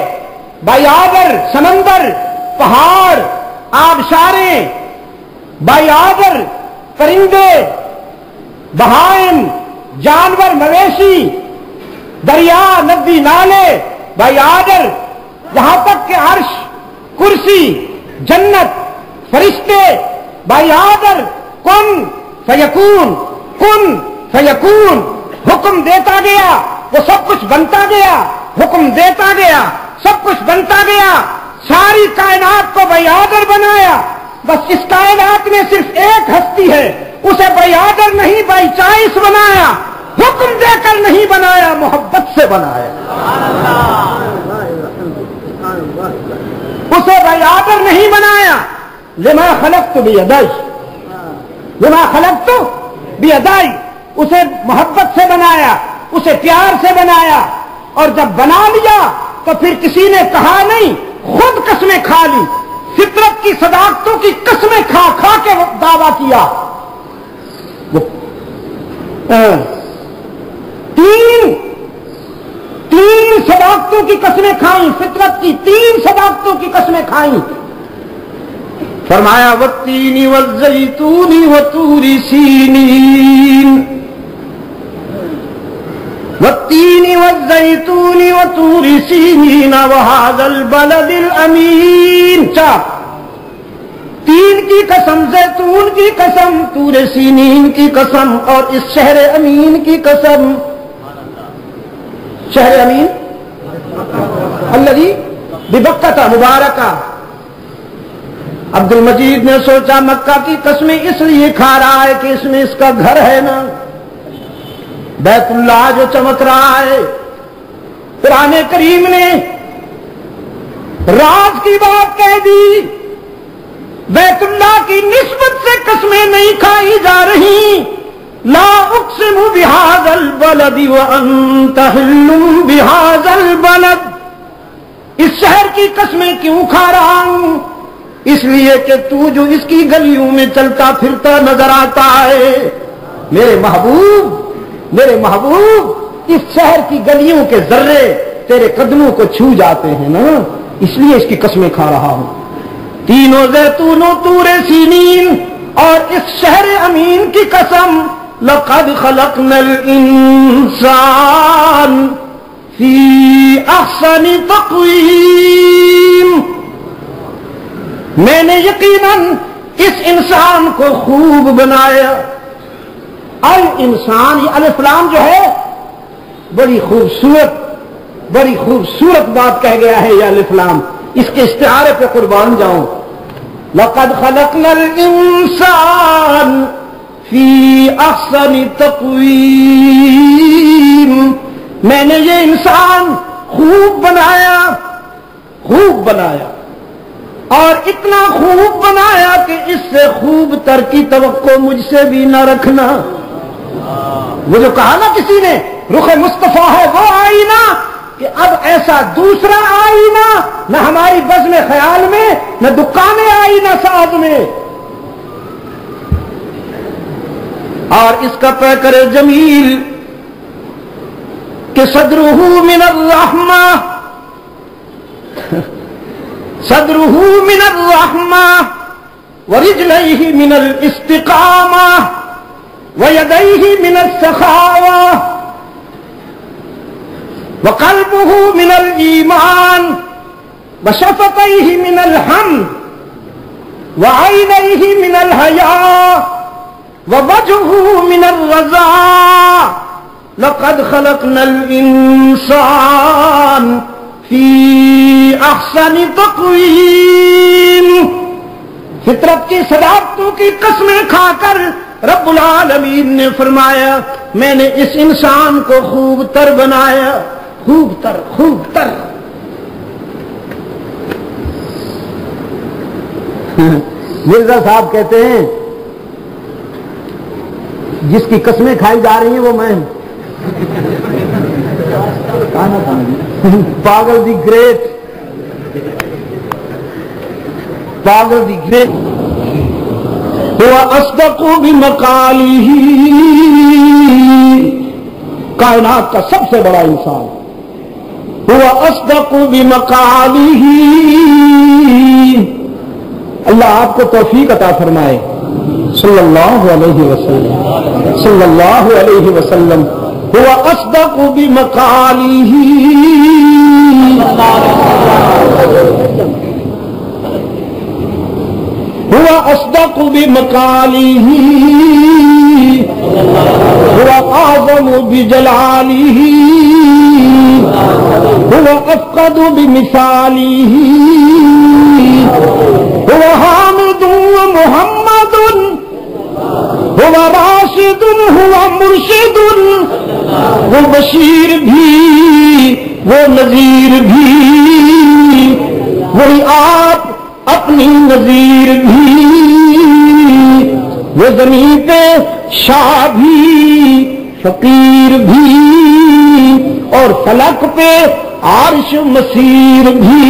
بائی آرڈر، سمندر، پہاڑ، آبشاریں بائی آرڈر، پرندے، بہائم، جانور، مویشی، دریا، ندی، نالے بائی آرڈر، یہاں تک کہ عرش، کرسی، جنت، فرشتے بائی آرڈر. کن فیکون، کن فیکون. حکم دیتا گیا وہ سب کچھ بنتا گیا، حکم دیتا گیا سب کچھ بنتا گیا. ساری کائنات کو بائی آرڈر بنایا. بس اس کائنات میں صرف ایک ہستی ہے، اسے بائی آرڈر نہیں بائی چوائس بنایا. حکم دے کر نہیں بنایا، محبت سے بنایا. اسے بائی آرڈر نہیں بنایا. لما خلقت بیدی، لما خلقت بیدی. اسے محبت سے بنایا، اسے پیار سے بنایا. اور جب بنا لیا تو پھر کسی نے کہا نہیں، خود قسمیں کھا لی. فطرت کی صداقتوں کی قسمیں کھا کھا کے دعویٰ کیا. تین صداقتوں کی قسمیں کھائیں، فطرت کی 3 صداقتوں کی قسمیں کھائیں. فرمایا والتین والزیتون وطور سینین، والتین والزیتون وطور سینین وہذا البلد الامین. 4 تین کی قسم، زیتون کی قسم، طور سینین کی قسم، اور اس شہر امین کی قسم. شہر امین الذی ببکہ مبارکہ. عبد المجید نے سوچا مکہ کی قسمیں اس لیے کھا رہا ہے کہ اس میں اس کا گھر ہے نا، بیت اللہ جو چمک رہا ہے. قرآن کریم نے راز کی بات کہہ دی. بیت اللہ کی نسبت سے قسمیں نہیں کھائی جا رہی. لا اقسم بہذا البلد وانت حل بہذا البلد. اس شہر کی قسمیں کیوں کھا رہا ہوں؟ اس لیے کہ تو جو اس کی گلیوں میں چلتا پھرتا نظر آتا ہے میرے محبوب اس شہر کی گلیوں کے ذرے تیرے قدموں کو چھو جاتے ہیں نا، اس لیے اس کی قسمیں کھا رہا ہوں. تینوں زیتونوں طور سینین اور اس شہر امین کی قسم. لقد خلقنا الانسان فی احسن تقویم. میں نے یقیناً اس انسان کو خوب بنایا. الانسان یہ الف لام جو ہے بڑی خوبصورت بات کہہ گیا ہے یہ الف لام. اس کے استعارے پہ قربان جاؤں. لقد خلقنا الانسان فی احسن تقویم. میں نے یہ انسان خوب بنایا اور اتنا خوب بنایا کہ اس سے خوب تر کی توقع مجھ سے بھی نہ رکھنا. وہ جو کہا نا کسی نے رخ مصطفیٰ ہے وہ آئینہ، کہ اب ایسا دوسرا آئینہ نہ ہماری بزم خیال میں نہ دکان آئینہ ساز میں. اور اس کا پیکر جمیل کہ صدرہ من الرحمہ ورجليه من الاستقامة ويديه من السخاوة وقلبه من الإيمان وشفتيه من الحمد وعينيه من الحياء ووجهه من الرضا. لقد خلقنا الإنسان فی احسن تقویم. فطرت کی صداقتوں کی قسمیں کھا کر رب العالمین نے فرمایا میں نے اس انسان کو خوب تر بنایا. خوب تر. مرزا صاحب کہتے ہیں جس کی قسمیں کھائی جا رہی ہیں وہ میں پاگل دی گریٹ ہوا اصدق بمقالہ. کائنات کا سب سے بڑا انسان ہوا اصدق بمقالہ. اللہ آپ کو توفیق عطا فرمائے. صلی اللہ علیہ وسلم ہوا اصدق بمقالہ. ہوا اصدق بمقالہ ہوا اعظم بجلالہ ہوا افقد بمثالہ ہوا حامد ومحمد ہوا راشد ہوا مرشد. وہ بشیر بھی وہ نذیر بھی وہی آپ اپنی نذیر بھی. وہ زمین پہ شاہ بھی فقیر بھی اور فلک پہ عرش مسیر بھی.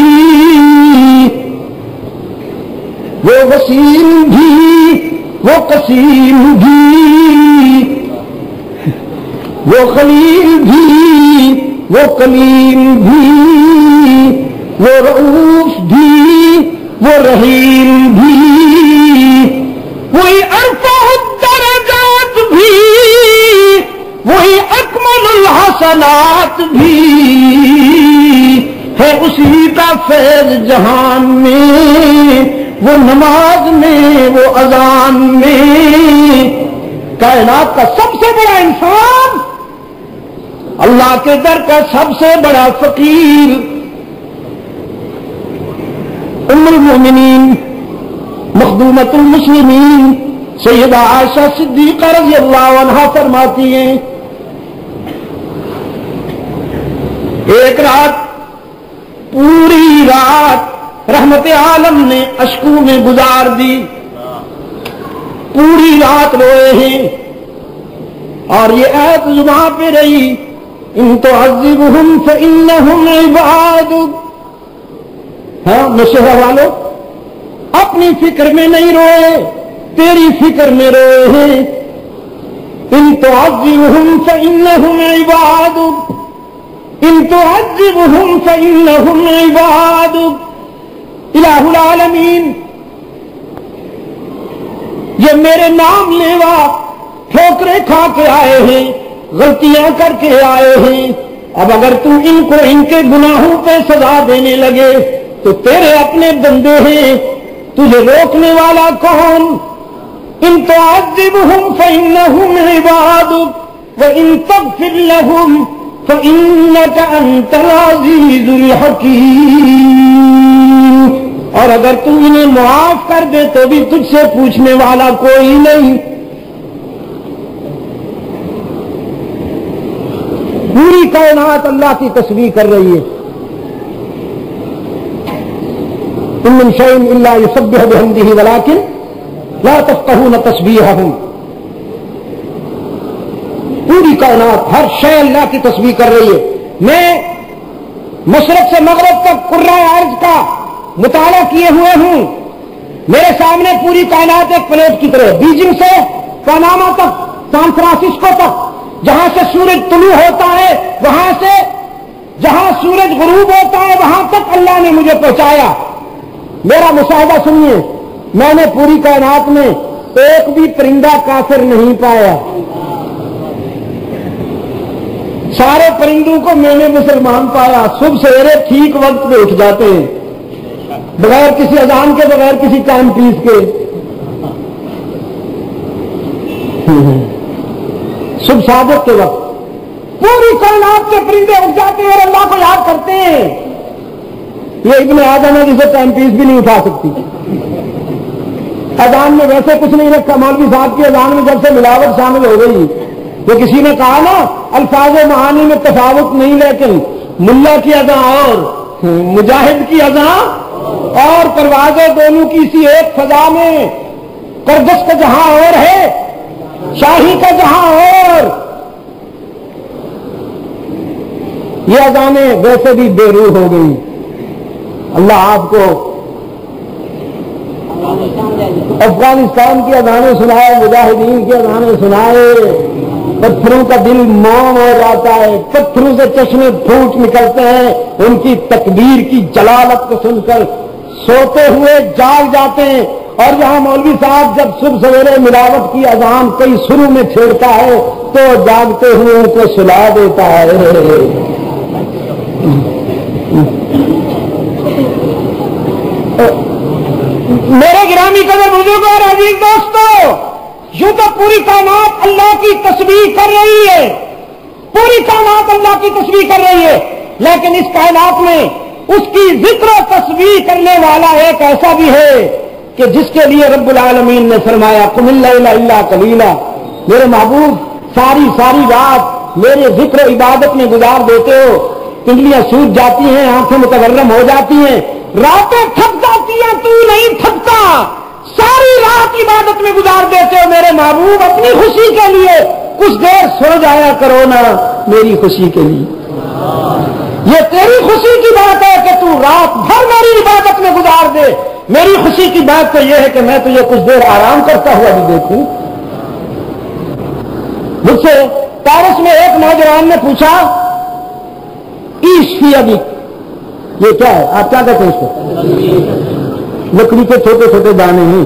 وہ وسیم بھی وہ قسیم بھی وہ خلیل بھی وہ کلیم بھی وہ رؤوف بھی وہ رحیم بھی وہی ارفع الدرجات بھی وہی اکمل الحسنات بھی ہے. اسی کا فیض جہان میں وہ نماز میں وہ اذان میں. کائنات کا سب سے بڑا انسان اللہ کے در کا سب سے بڑا فقیر ام المؤمنین مخدومۃ المسلمین سیدہ عائشہ صدیقہ رضی اللہ عنہا فرماتی ہیں ایک رات پوری رات رحمت عالم نے اشکوں میں گزار دی، پوری رات روئے ہیں، اور یہ آیت زبان پہ رہی ان تعذبہم فإنہم عبادک۔ ہاں مشہور والو اپنی فکر میں نہیں روئے، تیری فکر میں روئے ہیں۔ ان تعذبہم فإنہم عبادک ان تعذبہم فإنہم عبادک۔ الہ العالمین یہ میرے نام لیوا ٹھوکریں کھا کے آئے ہیں، غلطیاں کر کے آئے ہیں، اب اگر تو ان کو ان کے گناہوں پہ سزا دینے لگے تو تیرے اپنے بندے ہیں، تجھے روکنے والا کون؟ ان تعذبہم فإنہم عبادک وإن تغفر لهم فإنك أنت العزيز الحكيم۔ اور اگر تم انہیں معاف کر دے تو بھی تجھ سے پوچھنے والا کوئی نہیں۔ پوری کائنات اللہ کی تسبیح کر رہی ہے۔ ان من شيء الا يسبح بحمده ولكن لا تفقهون تسبيحهم۔ پوری کائنات ہر شے اللہ کی تسبیح کر رہی ہے۔ میں مشرق سے مغرب تک کرۂ ارض کا مطالعہ کیے ہوئے ہوں، میرے سامنے پوری کائنات ایک پلیٹ کی طرح، بیجنگ سے پاناما تک، سان فرانسسکو تک، جہاں سے سورج طلوع ہوتا ہے وہاں سے جہاں سورج غروب ہوتا ہے وہاں تک اللہ نے مجھے پہنچایا۔ میرا مشاہدہ سنیے، میں نے پوری کائنات میں ایک بھی پرندہ کافر نہیں پایا، سارے پرندوں کو میں نے مسلمان پایا۔ صبح سویرے ٹھیک وقت پہ اٹھ جاتے ہیں، بغیر کسی اذان کے، بغیر کسی ٹائم پیس کے، صبح صادق کے وقت پوری کائنات کے پرندے اٹھ جاتے ہیں اور اللہ کو یاد کرتے ہیں۔ یہ ابن آدم ہے جسے ٹائم پیس بھی نہیں اٹھا سکتی۔ اذان میں ویسے کچھ نہیں رکھا، مولوی صاحب کی اذان میں جب سے ملاوٹ شامل ہو گئی، تو کسی نے کہا نا الفاظ و معانی میں تفاوت نہیں، لیکن ملا کی اذان اور مجاہد کی اذان اور پروازیں دونوں کی سی ایک فضا میں، قردس کا جہاں اور ہے، شاہی کا جہاں اور۔ یہ اذانیں ویسے بھی بے روح ہو گئی۔ اللہ آپ کو افغانستان کی اذانیں سنائے، مجاہدین کی اذانیں سنائے۔ پتھروں کا دل موم ہو جاتا ہے، پتھروں سے چشمے پھوٹ نکلتے ہیں، ان کی تکبیر کی جلالت کو سن کر سوتے ہوئے جاگ جاتے ہیں۔ اور یہاں مولوی صاحب جب صبح سویرے ملاوٹ کی اذان کئی شروع میں چھیڑتا ہے تو جاگتے ہوئے ان کو سلا دیتا ہے۔ میرے گرامی قدر بزرگوں اور عزیز دوستو، یوں تو پوری کائنات اللہ کی تسبیح کر رہی ہے، پوری کائنات اللہ کی تسبیح کر رہی ہے، لیکن اس کائنات میں اس کی ذکر و تسبیح کرنے والا ایک ایسا بھی ہے کہ جس کے لیے رب العالمین نے فرمایا قم اللیل الا قلیلا، میرے محبوب ساری رات میرے ذکر و عبادت میں گزار دیتے ہو، پنڈلیاں سوج جاتی ہیں، آنکھیں متورم ہو جاتی ہیں، راتیں تھک جاتی ہیں، تو نہیں تھکتا، ساری رات عبادت میں گزار دیتے ہو، میرے محبوب اپنی خوشی کے لیے کچھ دیر سو جایا کرو نا، میری خوشی کے لیے۔ یہ تیری خوشی کی بات ہے کہ تو رات بھر میری عبادت میں گزار دے، میری خوشی کی بات تو یہ ہے کہ میں تجھے کچھ دیر آرام کرتا ہوا بھی دیکھوں۔ مجھ سے پیرس میں ایک نوجوان نے پوچھا ایش فی ابی، یہ کیا ہے؟ آپ کیا کہتے ہیں اس کو؟ لکڑی کے چھوٹے چھوٹے دانے ہیں،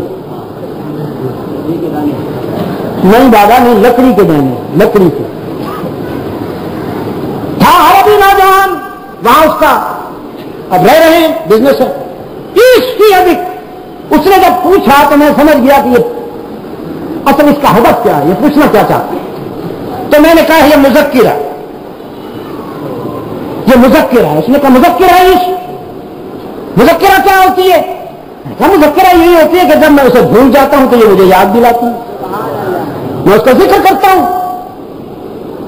نہیں دادا نہیں، لکڑی کے دانے، لکڑی کے۔ تھا عربی نوجوان وہاں، اس کا اب رہ رہے ہیں بزنس ہے، ایش فی ابی۔ اس نے جب پوچھا تو میں سمجھ گیا کہ یہ اصل اس کا ہدف کیا ہے، یہ پوچھنا کیا چاہتا ہے۔ تو میں نے کہا یہ مذکرہ، یہ مذکرہ ہے. اس نے کہا مذکرہ مذکرہ کیا ہوتی ہے؟ کہا مذکرہ یہی ہوتی ہے کہ جب میں اسے بھول جاتا ہوں تو یہ مجھے یاد دلاتی ہے, میں اس کا ذکر کرتا ہوں.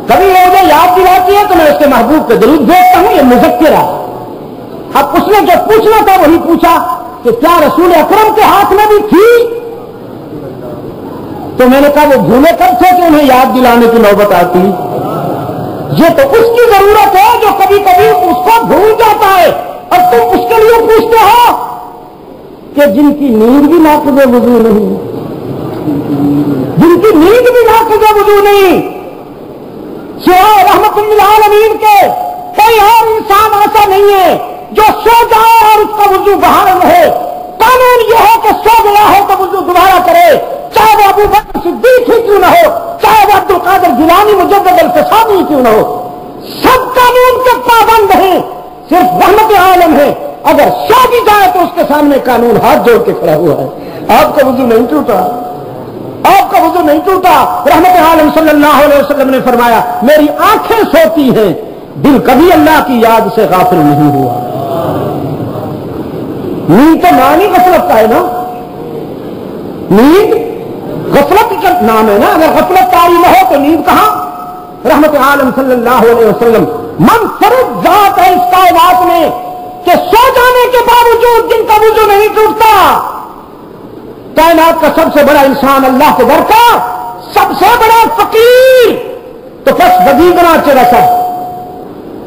کبھی یہ مجھے یاد دلاتی ہے تو میں اس کے محبوب پہ درود بھیجتا ہوں. یہ مذکرہ. اب اس نے جو پوچھنا تھا وہی پوچھا کہ کیا رسول اکرم کے ہاتھ میں بھی تھی؟ تو میں نے کہا وہ بھولے کب تھے کہ انہیں یاد دلانے کی نوبت آتی. یہ تو اس کی ضرورت ہے جو کبھی کبھی اس کو بھول جاتا ہے, اور تم اس کے لیے پوچھتے ہو کہ جن کی نیند بھی ناقض وضو نہیں, جن کی نیند بھی ناقض وضو نہیں, سوائے رحمت للعالمین کے کوئی اور انسان ایسا نہیں ہے جو سو جائے اور اس کا وضو بحال رہے. قانون یہ ہے کہ سو گیا ہے تو وضو دوبارہ کرے, چاہے وہ ابو بکر صدیق ہی کیوں نہ ہو, چاہے وہ عبد القادر جیلانی مجدد الفسانی کیوں نہ ہو. سب قانون کے پابند ہیں, صرف رحمت عالم ہے. اگر سو بھی جائے تو اس کے سامنے قانون ہاتھ جوڑ کے کھڑا ہوا ہے. آپ کا وضو نہیں ٹوٹا, آپ کا وضو نہیں ٹوٹا. رحمت عالم صلی اللہ علیہ وسلم نے فرمایا میری آنکھیں سوتی ہیں, دل کبھی اللہ کی یاد سے غافل نہیں ہوا. نیند تو معنی غفلت کا ہے نا, نیند غفلت کا نام ہے نا. اگر غفلت تاری نہ ہو تو نیند کہاں. رحمت عالم صلی اللہ علیہ وسلم منفرد ذات ہے اس کائنات میں کہ سو جانے کے باوجود جن کا وضو نہیں ٹوٹتا. کائنات کا سب سے بڑا انسان اللہ کے در کا, سب سے بڑا فقیر, تو پس بدیگراں چرسا,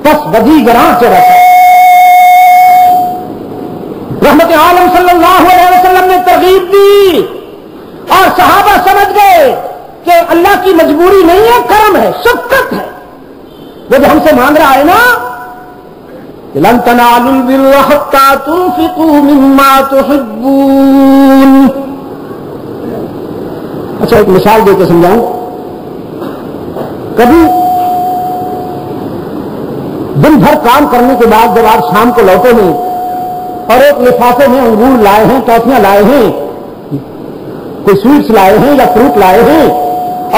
پس بدیگراں چرسا. رحمت عالم صلی اللہ علیہ وسلم نے ترغیب دی اور صحابہ سمجھ گئے کہ اللہ کی مجبوری نہیں ہے, کرم ہے, شفقت ہے. وہ جو ہم سے مانگ رہا ہے نا لن تنالوا البر حتى تنفقوا مما تحبون. اچھا ایک مثال دے کے سمجھاؤں. کبھی دن بھر کام کرنے کے بعد جب آپ شام کو لوٹے ہیں اور ایک لفافے میں انگور لائے ہیں, ٹافیاں لائے ہیں, کوئی سویٹس لائے ہیں یا فروٹ لائے ہیں,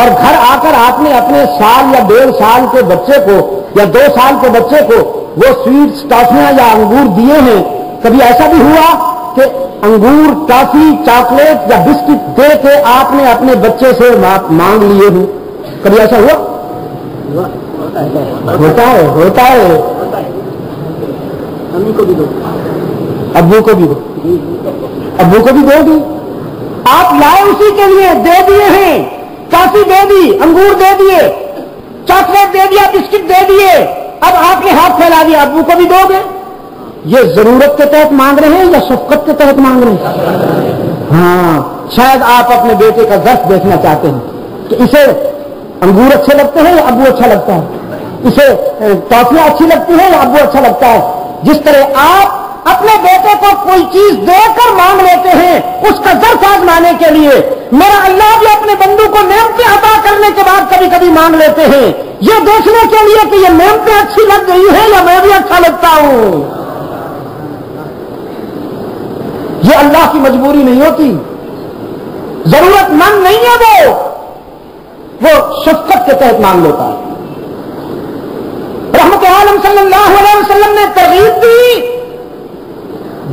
اور گھر آ کر آپ نے اپنے سال یا 1.5 سال کے بچے کو یا 2 سال کے بچے کو وہ سویٹس, ٹافیاں یا انگور دیے ہیں. کبھی ایسا بھی ہوا کہ انگور, ٹافی, چاکلیٹ یا بسکٹ دے کے آپ نے اپنے بچے سے مانگ لیے ہیں؟ کبھی ایسا ہوا؟ ہوتا ہے, ہوتا ہے. امی کو بھی دو, ابو کو بھی دو, ابو کو بھی دو دی. آپ لائے اسی کے لیے, دے دیے ہیں, ٹافی دے دی, انگور دے دیے, چاکلیٹ دے دیا, بسکٹ دے دیے, اب آپ نے ہاتھ پھیلا دیا, ابو کو بھی دو گے. یہ ضرورت کے تحت مانگ رہے ہیں یا شفقت کے تحت مانگ رہے ہیں؟ ہاں, شاید آپ اپنے بیٹے کا ظرف دیکھنا چاہتے ہیں کہ اسے انگور اچھے لگتے ہیں یا ابو اچھا لگتا ہے, اسے ٹافیاں اچھی لگتی ہیں یا ابو اچھا لگتا ہے. جس طرح آپ اپنے بیٹے کو کوئی چیز دے کر مانگ لیتے ہیں اس کا ظرف آزمانے کے لیے, میرا اللہ بھی اپنے بندوں کو نعمتیں عطا کرنے کے بعد کبھی کبھی مانگ لیتے ہیں یہ دیکھنے کے لیے کہ یہ نعمتیں اچھی لگ گئی ہیں یا میں بھی اچھا لگتا ہوں. یہ اللہ کی مجبوری نہیں ہوتی, ضرورت مند نہیں ہے, وہ شفقت کے تحت مانگ لیتا ہے. رحمت عالم صلی اللہ علیہ وسلم نے ترغیب دی.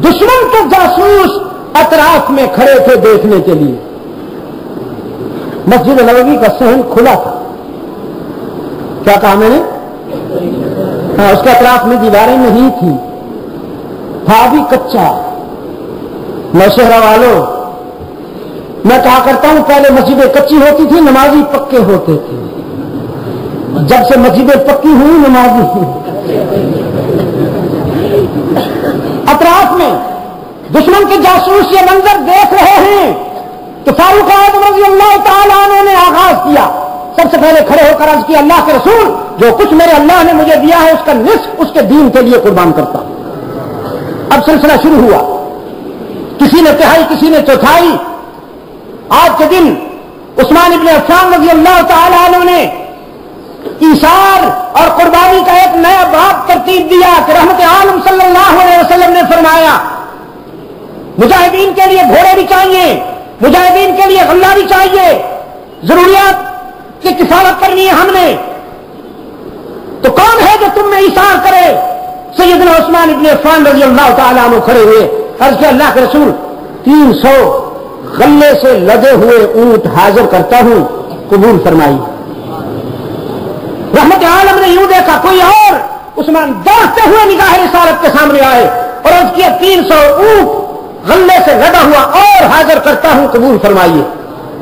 دشمن کے جاسوس اطراف میں کھڑے تھے دیکھنے کے لیے. مسجد نبوی کا صحن کھلا تھا, کیا کہا میں نے؟ ہاں, اس کے اطراف میں دیواریں نہیں تھی, تھا بھی کچا. نوشہرہ والوں, میں کہا کرتا ہوں پہلے مسجدیں کچی ہوتی تھی, نمازی پکے ہوتے تھے. جب سے مسجدیں پکی ہوئی نمازی اطراف میں دشمن کے جاسوس یہ منظر دیکھ رہے ہیں تو فاروق اعظم رضی اللہ تعالیٰ عنہ نے آغاز کیا. سب سے پہلے کھڑے ہو کر عرض کیا اللہ کے رسول, جو کچھ میرے اللہ نے مجھے دیا ہے اس کا نصف اس کے دین کے لیے قربان کرتا ہوں. اب سلسلہ شروع ہوا, کسی نے تہائی, کسی نے چوتھائی. آج کے دن عثمان ابن عفان رضی اللہ تعالیٰ عنہ نے ایثار اور قربانی کا ایک نیا باب ترتیب دیا کہ رحمت عالم صلی اللہ علیہ وسلم نے فرمایا مجاہدین کے لیے گھوڑے بھی چاہیے, مجاہدین کے لیے غلہ بھی چاہیے, ضروریات کی کفالت کرنی ہے ہم نے. تو کون ہے جو تم میں ایثار کرے؟ سیدنا عثمان ابن عفان رضی اللہ تعالیٰ عنہ کھڑے ہوئے، عرض کیا اللہ کے رسول 300 غلے سے لدے ہوئے اونٹ حاضر کرتا ہوں، قبول فرمائیے۔ رحمت عالم نے یوں دیکھا، کوئی اور عثمان دوڑتے ہوئے نگاہ رسالت کے سامنے آئے اور عرض کیا 300 اونٹ غلے سے لدا ہوا اور حاضر کرتا ہوں، قبول فرمائیے۔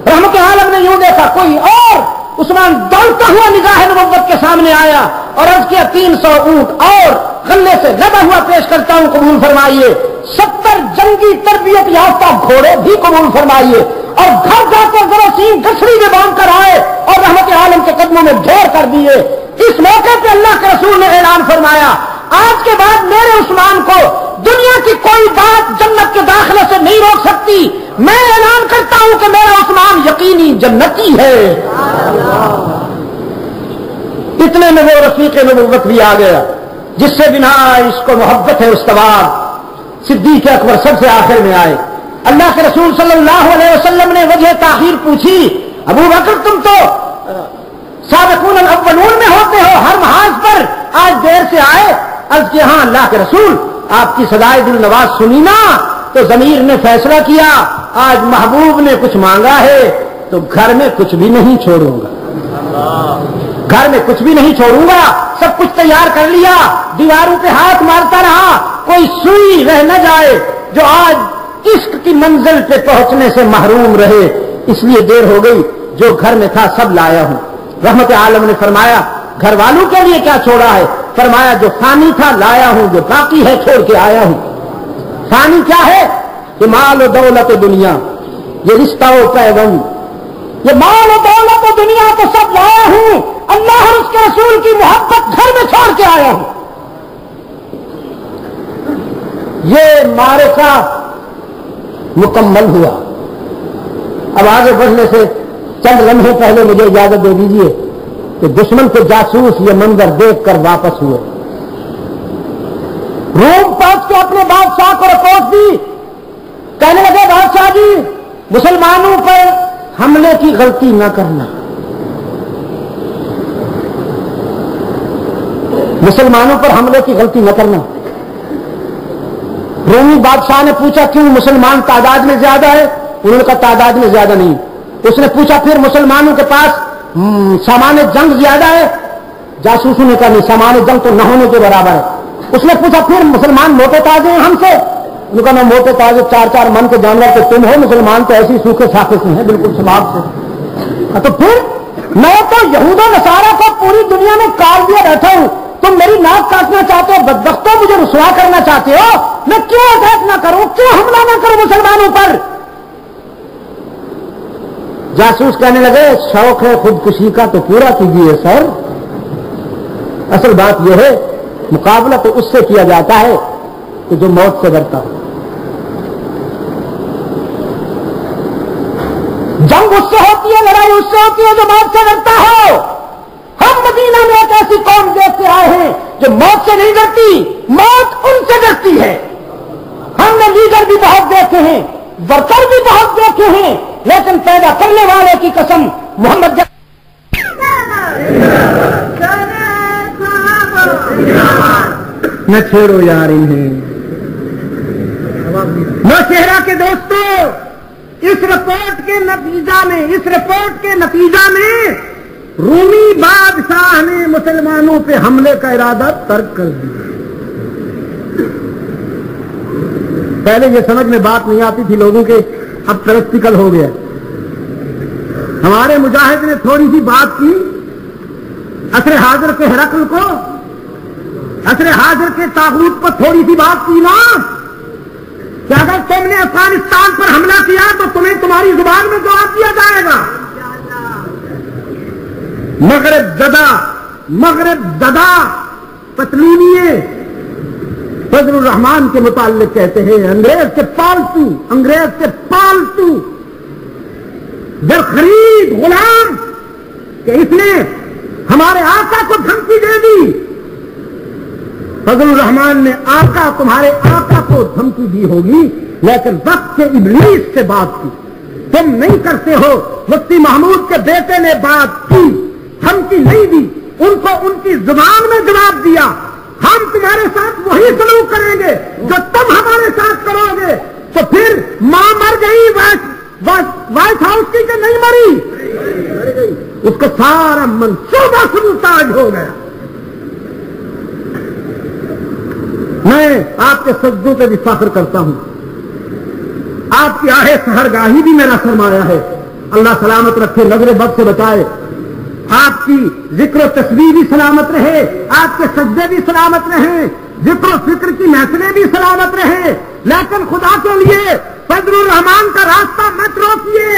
رحمت عالم نے یوں دیکھا، کوئی اور عثمان دوڑتا ہوا نگاہ نبوت کے سامنے آیا اور عرض کیا 300 اونٹ اور غلے سے لدا ہوا پیش کرتا ہوں، قبول فرمائیے۔ 70 جنگی تربیت یافتہ گھوڑے بھی قبول فرمائیے، اور گھر جا کر جراثیم گٹھڑی میں باندھ کر آئے اور رحمت عالم کے قدموں میں ڈھیر کر دیے۔ اس موقع پہ اللہ کے رسول نے اعلان فرمایا، آج کے بعد میرے عثمان کو دنیا کی کوئی بات جنت کے داخلے سے نہیں روک سکتی۔ میں اعلان کرتا ہوں کہ میرا عثمان یقینی جنتی ہے۔ اتنے میں وہ رفیق نبوت بھی آ گیا جس سے بنا اس کو محبت ہے استوار۔ صدیق اکبر سب سے آخر میں آئے۔ اللہ کے رسول صلی اللہ علیہ وسلم نے وجہ تاخیر پوچھی، ابو بکر تم تو سابقون الاولون میں ہوتے ہو، ہر محاذ پر آج دیر سے آئے؟ عرض کیا ہاں اللہ کے رسول، آپ کی صدائے دل نواز سنی نا تو ضمیر نے فیصلہ کیا، آج محبوب نے کچھ مانگا ہے تو گھر میں کچھ بھی نہیں چھوڑوں گا، گھر میں کچھ بھی نہیں چھوڑوں گا، سب کچھ تیار کر لیا، دیواروں پہ ہاتھ مارتا رہا، کوئی سوئی رہ نہ جائے جو آج عشق کی منزل پہ پہنچنے سے محروم رہے، اس لیے دیر ہو گئی، جو گھر میں تھا سب لایا ہوں۔ رحمت عالم نے فرمایا گھر والوں کے لیے کیا چھوڑا ہے؟ فرمایا جو فانی تھا لایا ہوں، جو باقی ہے چھوڑ کے آیا ہوں۔ فانی کیا ہے؟ یہ مال و دولت و دنیا، یہ رشتہ و پیوند، یہ مال و دولت و دنیا تو سب لایا ہوں، اللہ اور اس کے رسول کی محبت گھر میں چھوڑ کے آیا ہوں۔ یہ معرکہ مکمل ہوا۔ اب آگے بڑھنے سے چند لمحے پہلے مجھے اجازت دے دیجیے کہ دشمن کے جاسوس یہ منظر دیکھ کر واپس ہوئے، روم پہنچ کے اپنے بادشاہ کو رپورٹ دی، کہنے لگے بادشاہ جی مسلمانوں پر حملے کی غلطی نہ کرنا، مسلمانوں پر حملے کی غلطی نہ کرنا۔ رومی بادشاہ نے پوچھا کیوں مسلمان تعداد میں زیادہ ہے؟ انہوں نے کہا تعداد میں زیادہ نہیں۔ اس نے پوچھا پھر مسلمانوں کے پاس سامان جنگ زیادہ ہے؟ جاسوسوں نے کہا نہیں، سامان جنگ تو نہ ہونے کے برابر ہے۔ اس نے پوچھا پھر مسلمان موٹے تازے ہیں ہم سے؟ انہوں نے کہا میں موٹے تازے 4-4 من کے جانور تو تم ہو، مسلمان تو ایسی سوکھے ساکھے سے ہیں بالکل سماپ سے۔ تو پھر میں تو یہود و نصارہ کو پوری دنیا میں کاٹ دیا بیٹھا ہوں، تم میری ناک کاٹنا چاہتے ہو، بدبختوں مجھے رسوا کرنا چاہتے ہو، میں کیوں اٹیک نہ کروں، کیوں حملہ نہ کروں مسلمانوں پر؟ جاسوس کہنے لگے شوق ہے خودکشی کا تو پورا کیجیے سر، اصل بات یہ ہے مقابلہ تو اس سے کیا جاتا ہے کہ جو موت سے ڈرتا ہو، جنگ اس سے ہوتی ہے، لڑائی اس سے ہوتی ہے جو موت سے ڈرتا ہو۔ ہم مدینہ میں ایک ایسی قوم دیکھ کے آئے ہیں جو موت سے نہیں ڈرتی، موت ان سے ڈرتی ہے۔ ہم نے لیڈر بھی بہت دیکھے ہیں، ورکر بھی بہت دیکھے ہیں، لیکن پیدا کرنے والے کی قسم محمد نہ چھوڑو یار انہیں۔ نوشہرہ کے دوستوں، اس رپورٹ کے نتیجہ میں رومی بادشاہ نے مسلمانوں پہ حملے کا ارادہ ترک کر دیا۔ پہلے یہ سمجھ میں بات نہیں آتی تھی لوگوں کے، اب پریکٹیکل ہو گیا۔ ہمارے مجاہد نے تھوڑی سی بات کی، عصر حاضر کے ہرقل کو، عصر حاضر کے طاغوت کو تھوڑی سی بات کی نا کہ اگر تم نے افغانستان پر حملہ کیا تو تمہیں تمہاری زبان میں جواب دیا جائے گا۔ مغرب زدہ پتلونیے فضل الرحمان کے متعلق کہتے ہیں انگریز کے پالتو درخرید غلام کہ اس نے ہمارے آقا کو دھمکی دے دی۔ فضل الرحمان نے آقا تمہارے آقا کو دھمکی دی ہوگی، لیکن وقت سے ابلیس سے بات کی، تم نہیں کرتے ہو۔ مفتی محمود کے بیٹے نے بات کی، دھمکی نہیں دی، ان کو ان کی زبان میں جواب دیا۔ ہم تمہارے ساتھ وہی سلوک کریں گے جو تم ہمارے ساتھ کرو گے. تو پھر ماں مر گئی وائٹ ہاؤس کی کہ نہیں مری؟ اس کو سارا منصوبہ سمتاج ہو گیا. میں آپ کے سجدوں پہ بھی فخر کرتا ہوں. آپ کی آہ سحرگاہی بھی میرا سرمایہ ہے. اللہ سلامت رکھے، نظر بد سے بچائے. آپ کی ذکر و تسبیح بھی سلامت رہے، آپ کے سجدے بھی سلامت رہے، ذکر و فکر کی محفلیں بھی سلامت رہے. لیکن خدا کے لیے فضل الرحمان کا راستہ مت روکیے.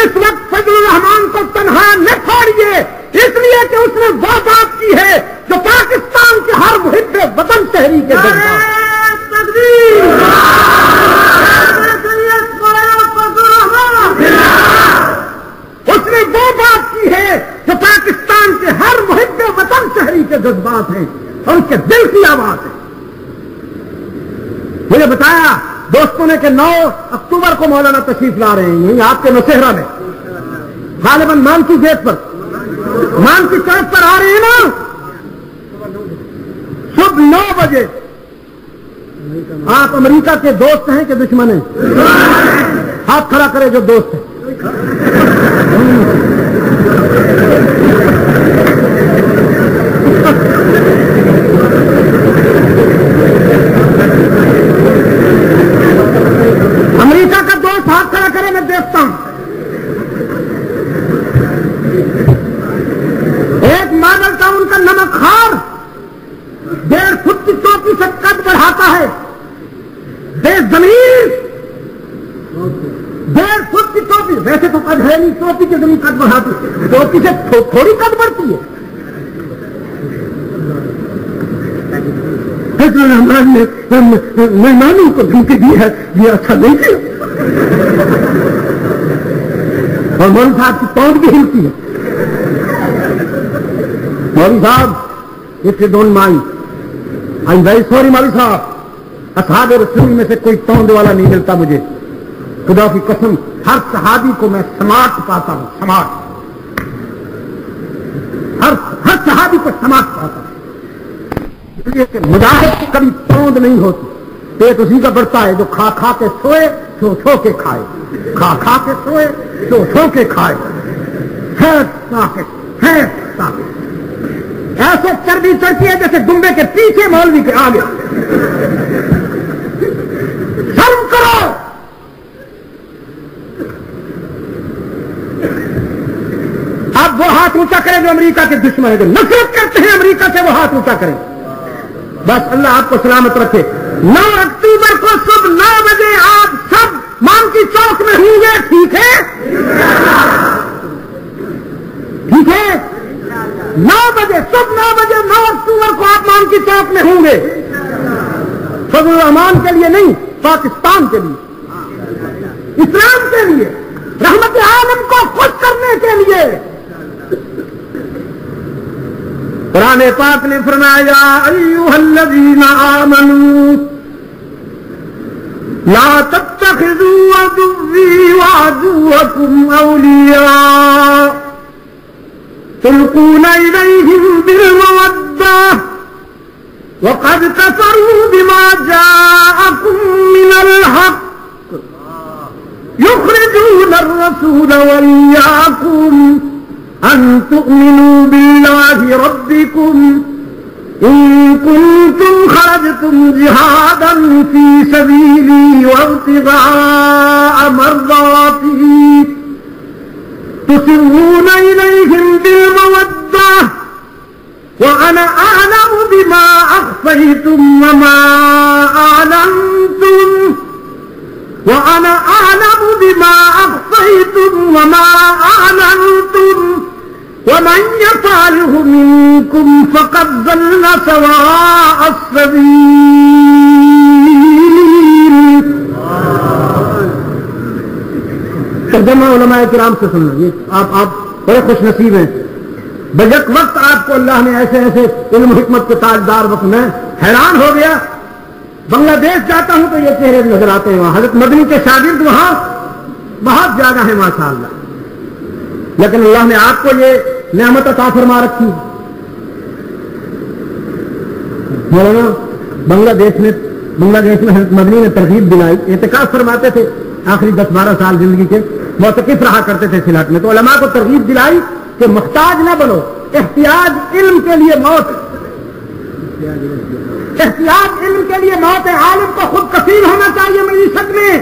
اس وقت فضل الرحمان کو تنہا نہ چھوڑیے، اس لیے کہ اس نے وہ بات کی ہے جو پاکستان کے ہر محب وطن شہری کے اس نے وہ بات کی ہے جو پاکستان کے ہر محب وطن شہری کے جذبات ہیں اور ان کے دل کی آواز ہے. مجھے بتایا دوستوں نے کہ 9 اکتوبر کو مولانا تشریف لا رہے ہیں یہیں آپ کے نوشہرہ میں، غالباً مان کی گیٹ پر، مان کی چوک پر آ رہے ہیں نا، صبح 9 بجے. آپ امریکہ کے دوست ہیں کہ دشمن ہیں؟ ہاتھ کھڑا کرے جو دوست ہیں. امریکہ کا دوست ہاتھ کھڑا کرے، میں دیکھتا ہوں. ایک ماڈل ٹاؤن کا نمک خار 1.5 فٹ کی چوکی سے قد بڑھاتا ہے. بے زمین 1.5 فٹ کی چوکی، ویسے تو قد ہے نہیں، چوکی کی زمین قد بڑھاتی، چوکی سے تھوڑی قد بڑھتی ہے. رحمان نے مہمانوں کو دھمکی دی ہے، یہ اچھا نہیں کیا. اور مولوی صاحب کی پاؤں بھی ہلتی ہے. مولوی صاحب if you don't mind, I am very sorry مولوی صاحب، اصحاب رسول میں سے کوئی توند والا نہیں ملتا مجھے. خدا کی قسم ہر صحابی کو میں سماٹ پاتا ہوں، سماٹ، ہر صحابی کو سماٹ پاتا ہوں. اس لیے کہ مجاہد کی کبھی توند نہیں ہوتی. پیٹ اسی کا بڑھتا ہے جو کھا کھا کے سوئے سو سو کے کھائے، کھا کھا کے سوئے سو سو کے کھائے. ایسے چربی چڑھتی ہے جیسے گنبے کے پیچھے مولوی کے آگے. شرم کرو. اب وہ ہاتھ اونچا کریں جو امریکہ کے دشمن ہیں، جو نفرت کرتے ہیں امریکہ سے، وہ ہاتھ اونچا کریں. بس اللہ آپ کو سلامت رکھے. 9 اکتوبر کو صبح 9 بجے آپ سب مان کی چوک میں ہوں گے، ٹھیک ہے؟ ٹھیک ہے، 9 بجے، صبح 9 بجے 9 اکتوبر کو آپ مان کی چوک میں ہوں گے. فضل الرحمان کے لیے نہیں، پاکستان کے لیے، اسلام کے لیے، رحمت عالم کو خوش کرنے کے لیے. قرآن پاک نے فرمایا ایھا الذین آمنوا لا تتخذوا عدوی وعدوکم اولیاء تلقون الیہم بالمودہ وقد کفروا بما جاءکم من الحق یخرجون الرسول وإیاکم ان تؤمنوا باللہ ربکم ان کنتم خرجتم جہادا فی سبیلی وابتغاء مرضاتی تسرون الیہم بالمودہ وانا اعلم بما اخفیتم وما اعلنتم وَأَنَا أَعْلَمُ بِمَا أَخْفَيْتُمْ وَمَا أَعْلَنتُمْ وَمَنْ يَفْعَلْهُ مِنكُمْ فَقَدْ ضَلَّ سَوَاءَ السَّبِيلِ. ترجمہ علماء کرام سے سننا. یہ آپ بڑے خوش نصیب ہیں. بجک وقت آپ کو اللہ نے ایسے ایسے علم حکمت کے تاجدار وقت میں حیران ہو گیا. بنگلہ دیش جاتا ہوں تو یہ چہرے نظر آتے ہیں. وہاں حضرت مدنی کے شاگرد وہاں بہت زیادہ ہیں ماشاءاللہ. لیکن اللہ نے آپ کو یہ نعمت عطا فرما رکھی. مولانا بنگلہ دیش میں حضرت مدنی نے ترغیب دلائی، اعتکاف فرماتے تھے، آخری 10-12 سال زندگی کے معتکف رہا کرتے تھے سلہٹ میں، تو علماء کو ترغیب دلائی کہ محتاج نہ بنو، احتیاج علم کے لیے موت، احتیاج علم کے لیے موت ہے، عالم کو خود کفیل ہونا چاہیے معیشت میں۔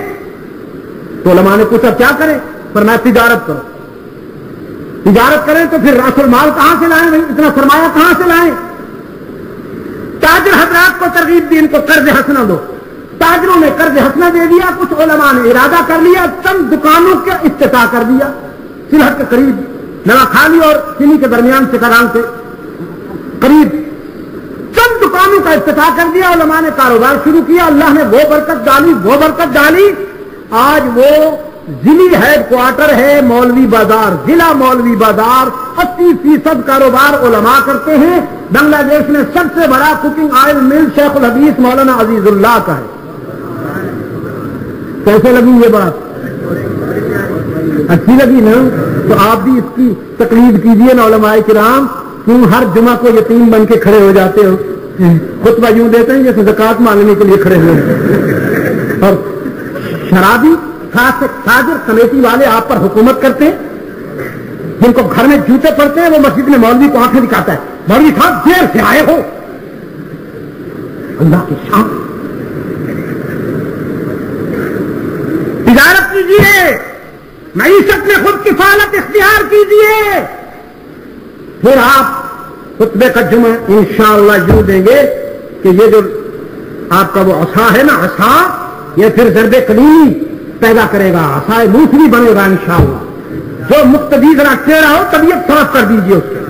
تو علماء نے پوچھا کیا کریں؟ فرمایا تجارت کرو، تجارت کریں تو پھر راس المال کہاں سے لائیں بھائی، اتنا سرمایہ کہاں سے لائیں؟ تاجر حضرات کو ترغیب دی، ان کو قرض حسنہ دو، تاجروں نے قرض حسنہ دے دیا، کچھ علماء نے ارادہ کر لیا، چند دکانوں کا افتتاح کر دیا، سلہٹ کے قریب نواخالی اور چینی کے درمیان چکران کے قریب چند دکانوں کا افتتاح کر دیا، علماء نے کاروبار شروع کیا، اللہ نے وہ برکت ڈالی، آج وہ ضلعی ہیڈ کوارٹر ہے مولوی بازار، ضلع مولوی بازار، 80% کاروبار علماء کرتے ہیں۔ بنگلہ دیش میں سب سے بڑا کوکنگ آئل مل شیخ الحدیث مولانا عزیز اللہ کا ہے۔ کیسے لگی یہ بات؟ اچھی لگی نا؟ تو آپ بھی اس کی تقلید کیجئے نا علماء کرام، کیوں ہر جمعہ کو یتیم بن کے کھڑے ہو جاتے ہو؟ خطبہ یوں دیتے ہیں جیسے زکوٰۃ مانگنے کے لیے کھڑے ہوئے، اور شرابی خاص تاجر کمیٹی والے آپ پر حکومت کرتے ہیں، جن کو گھر میں جوتے پڑتے ہیں، وہ مسجد میں مولوی کو آنکھیں دکھاتا ہے، مولوی صاحب دیر سے آئے ہو، اللہ کی شان۔ تجارت کیجیے، معیشت میں خود کفالت اختیار کیجیے، پھر آپ خطبے کا جمعہ انشاءاللہ یوں دیں گے کہ یہ جو آپ کا وہ عصا ہے نا، عصا، یہ پھر ضرب کلیمی پیدا کرے گا، عصائے موسری بنے گا انشاءاللہ۔ جو مقتدی ذرا ٹیڑھا ہو طبیعت صاف کر دیجیے اس کو۔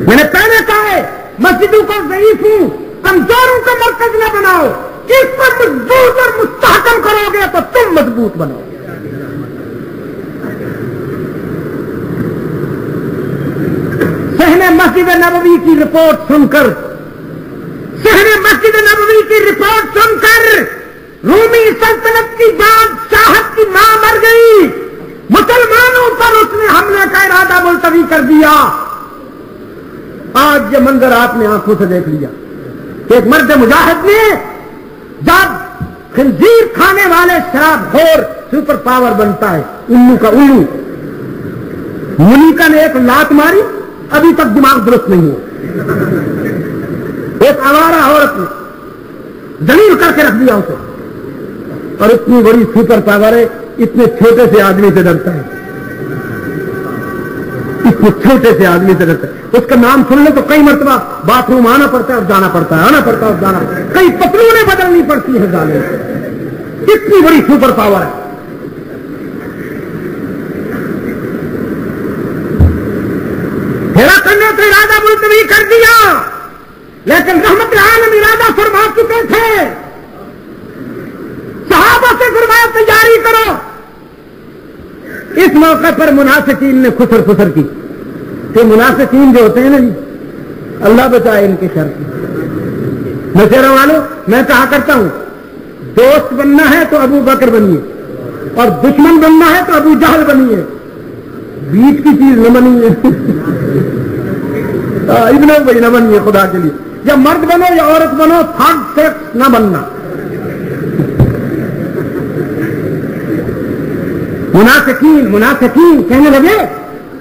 میں نے پہلے کہا ہے مسجدوں کو ضعیفوں کمزوروں کا مرکز نہ بناؤ، اس پر مضبوط اور مستحکم کرو گے تو تم مضبوط بنو گے۔ صحن مسجد نبوی کی رپورٹ سن کر، صحن مسجد نبوی کی رپورٹ سن کر رومی سلطنت کی بادشاہت کی ماں مر گئی، مسلمانوں پر اس نے حملے کا ارادہ ملتوی کر دیا۔ آج یہ منظر آپ نے آنکھوں سے دیکھ لیا کہ ایک مرد مجاہد نے جب خنزیر کھانے والے شراب خور سپر پاور بنتا ہے، الو کا الو، ملیکا نے ایک لات ماری، ابھی تک دماغ درست نہیں ہوا، ایک آوارہ عورت نے ذلیل کر کے رکھ دیا اسے، اور اتنی بڑی سپر پاور ہے، اتنے چھوٹے سے آدمی سے ڈرتا ہے، اتنے چھوٹے سے آدمی سے ڈرتا ہے۔ اس کا نام سن لے تو کئی مرتبہ باتھ روم آنا پڑتا ہے اور جانا پڑتا ہے، آنا پڑتا ہے اور جانا پڑتا ہے، کئی پتلونیں بدلنی پڑتی ہے ظالم، اتنی بڑی سپر پاور ہے۔ پھیرا کرنے کا ارادہ ملتوی کر دیا، لیکن رحمت العالم ارادہ فرما چکے تھے، صحابہ سے فرمایا تیاری کرو۔ اس موقع پر منافقین نے خسر خسر کی، کہ منافقین جو ہوتے ہیں نا جی، اللہ بچائے ان کے شر سے۔ مشورہ والوں، میں کہا کرتا ہوں دوست بننا ہے تو ابو بکر بنیے، اور دشمن بننا ہے تو ابو جہل بنیے، بیچ کی چیز نہ بنیے، ابن ابی نہ بنیے خدا کے لیے، یا مرد بنو یا عورت بنو، تھرڈ سیکس نہ بننا۔ منافقین کہنے لگے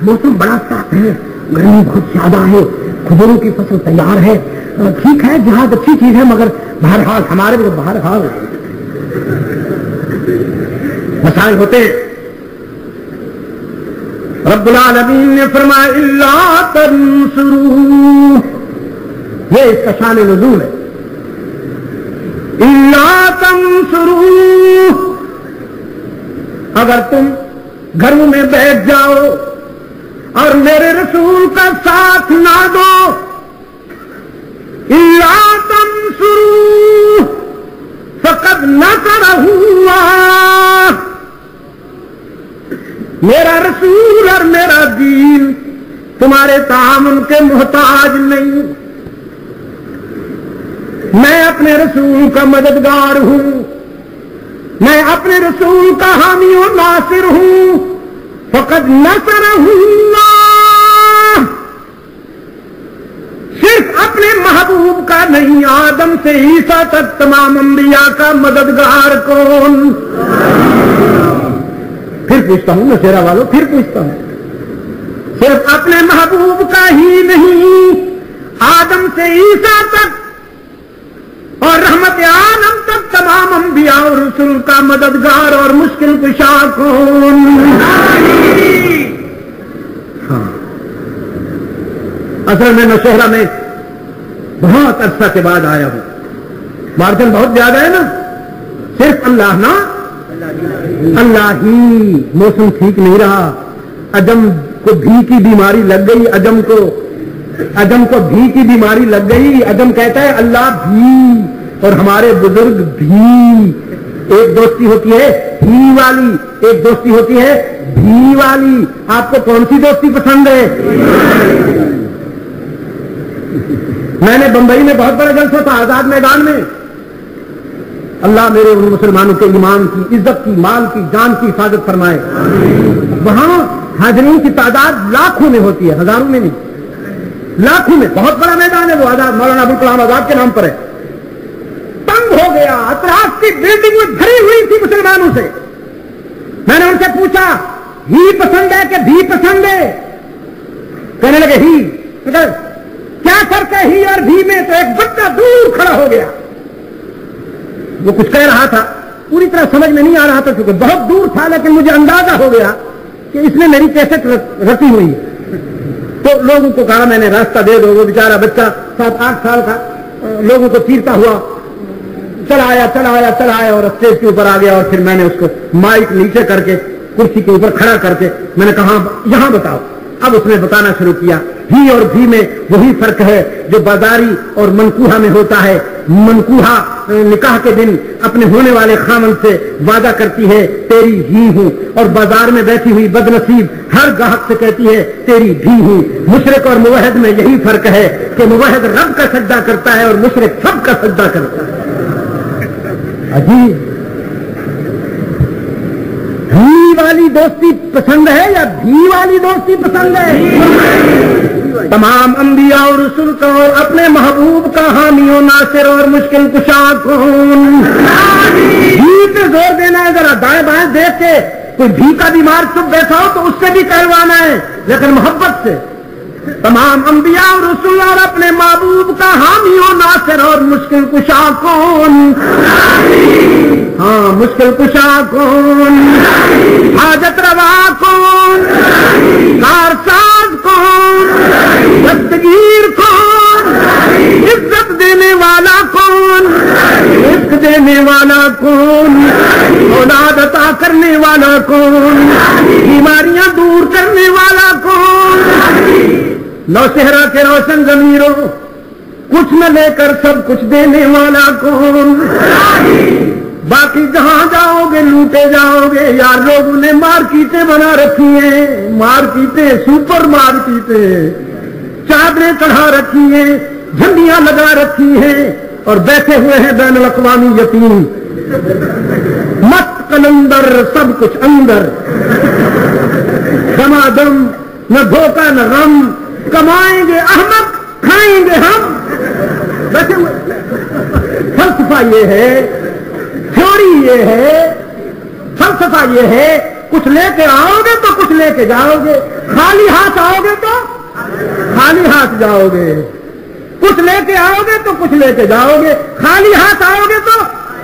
موسم بڑا صاف ہے، گرمی بہت زیادہ ہے، کھجوروں کی فصل تیار ہے، ٹھیک ہے جہاد اچھی چیز ہے، مگر بہرحال ہمارے بھی بہرحال مسائل ہوتے ہیں۔ رب العالمین نے فرمایا الا تنصروا، یہ اس کا شان نزول ہے، الا تنصروا، اگر تم گھروں میں بیٹھ جاؤ اور میرے رسول کا ساتھ نہ دو، الا تنصروا فقد نصرہ اللہ، میرا رسول اور میرا دین تمہارے تعاون کے محتاج نہیں، میں اپنے رسول کا مددگار ہوں، میں اپنے رسول کا حامی و ناصر ہوں، فقد نصرہ اللہ، صرف اپنے آدم سے عیسیٰ تک تمام انبیاء کا مددگار کون؟ پھر پوچھتا ہوں نشیرہ والوں، پھر پوچھتا ہوں، صرف اپنے محبوب کا ہی نہیں، آدم سے عیسیٰ تک اور رحمت عالم تک تمام انبیاء اور رسول کا مددگار اور مشکل کشا کون؟ ہاں، اصل میں نشہرہ میں بہت عرصہ کے بعد آیا ہوں، مارجن بہت زیادہ ہے نا، صرف اللہ نا، اللہ ہی۔ موسم ٹھیک نہیں رہا، عجم کو بھی کی بیماری لگ گئی، عجم کو بھی کی بیماری لگ گئی، عجم کہتا ہے اللہ بھی، اور ہمارے بزرگ بھی۔ ایک دوستی ہوتی ہے بھی والی، ایک دوستی ہوتی ہے بھی والی۔ آپ کو کون سی دوستی پسند ہے؟ میں نے بمبئی میں بہت بڑا جلسہ تھا، آزاد میدان میں، اللہ میرے ان مسلمانوں کے ایمان کی، عزت کی، مال کی، جان کی حفاظت فرمائے۔ وہاں حاضرین کی تعداد لاکھوں میں ہوتی ہے، ہزاروں میں نہیں، لاکھوں میں۔ بہت بڑا میدان ہے وہ، آزاد مولانا ابوالکلام آزاد کے نام پر ہے۔ تنگ ہو گیا، اطراف کی بلڈنگ بھری ہوئی تھی مسلمانوں سے۔ میں نے ان سے پوچھا ہی پسند ہے کہ بھی پسند ہے؟ کہنے لگے ہی۔ کیا فرق ہے ہی اور بھی میں؟ تو ایک بچہ دور کھڑا ہو گیا، وہ کچھ کہہ رہا تھا، پوری طرح سمجھ میں نہیں آ رہا تھا کیونکہ بہت دور تھا، لیکن مجھے اندازہ ہو گیا کہ اس نے میری کیسٹ رٹی ہوئی۔ تو لوگوں کو کہا میں نے راستہ دے دو، وہ بیچارہ بچہ 7-8 سال کا لوگوں کو چیرتا ہوا چلا آیا اور اسٹیج کے اوپر آ گیا، اور پھر میں نے اس کو مائک نیچے کر کے کرسی کے اوپر کھڑا کر کے میں نے کہا یہاں بتاؤ۔ اب اس نے بتانا شروع کیا، ہی اور بھی میں وہی فرق ہے جو بازاری اور منکوہا میں ہوتا ہے۔ منکوہا نکاح کے دن اپنے ہونے والے خامن سے وعدہ کرتی ہے تیری ہی ہوں، اور بازار میں بیٹھی ہوئی بدنصیب ہر گاہک سے کہتی ہے تیری بھی ہوں۔ مشرک اور موحد میں یہی فرق ہے کہ موحد رب کا سجدہ کرتا ہے اور مشرک سب کا سجدہ کرتا ہے۔ عجیب، ہی والی دوستی پسند ہے یا بھی والی دوستی پسند ہے؟ تمام انبیاء اور رسول کا اور اپنے محبوب کا حامی و ناصر اور مشکل کشا کون؟ بھی پہ زور دینا ہے، ذرا دائیں بائیں دیکھ کے کوئی بھی کا بیمار چپ بیٹھا ہو تو اس سے بھی کہلوانا ہے، لیکن محبت سے۔ تمام انبیاء اور رسول اور اپنے محبوب کا حامی و ناصر اور مشکل کشا کون؟ ہاں، مشکل کشا کون؟ حاجت روا کون؟ کارساز کون؟ دستگیر کون؟ عزت دینے والا کون؟ رزق دینے والا کون؟ اولاد عطا کرنے والا کون؟ بیماریاں دور کرنے والا کون؟ نوشہرہ کے روشن ضمیروں، کچھ نہ لے کر سب کچھ دینے والا کون؟ باقی جہاں جاؤ گے لوٹے جاؤ گے یار، لوگوں نے مارکیٹیں بنا رکھی ہیں، مارکیٹیں، سپر مارکیٹیں، چادریں چڑھا رکھی ہیں، جھنڈیاں لگا رکھی ہیں، اور بیٹھے ہوئے ہیں بین الاقوامی یتیم، مست قلندر، سب کچھ اندر، دمادم، نہ دھوکہ نہ غم، کمائیں گے احمد، کھائیں گے ہم، بیٹھے ہوئے۔ فلسفہ یہ ہے، تھیوری یہ ہے، فلسفہ یہ ہے، کچھ لے کے آؤ گے تو کچھ لے کے جاؤ گے، خالی ہاتھ آؤ گے تو خالی ہاتھ جاؤ گے، کچھ لے کے آؤ گے تو کچھ لے کے جاؤ گے، خالی ہاتھ آؤ گے تو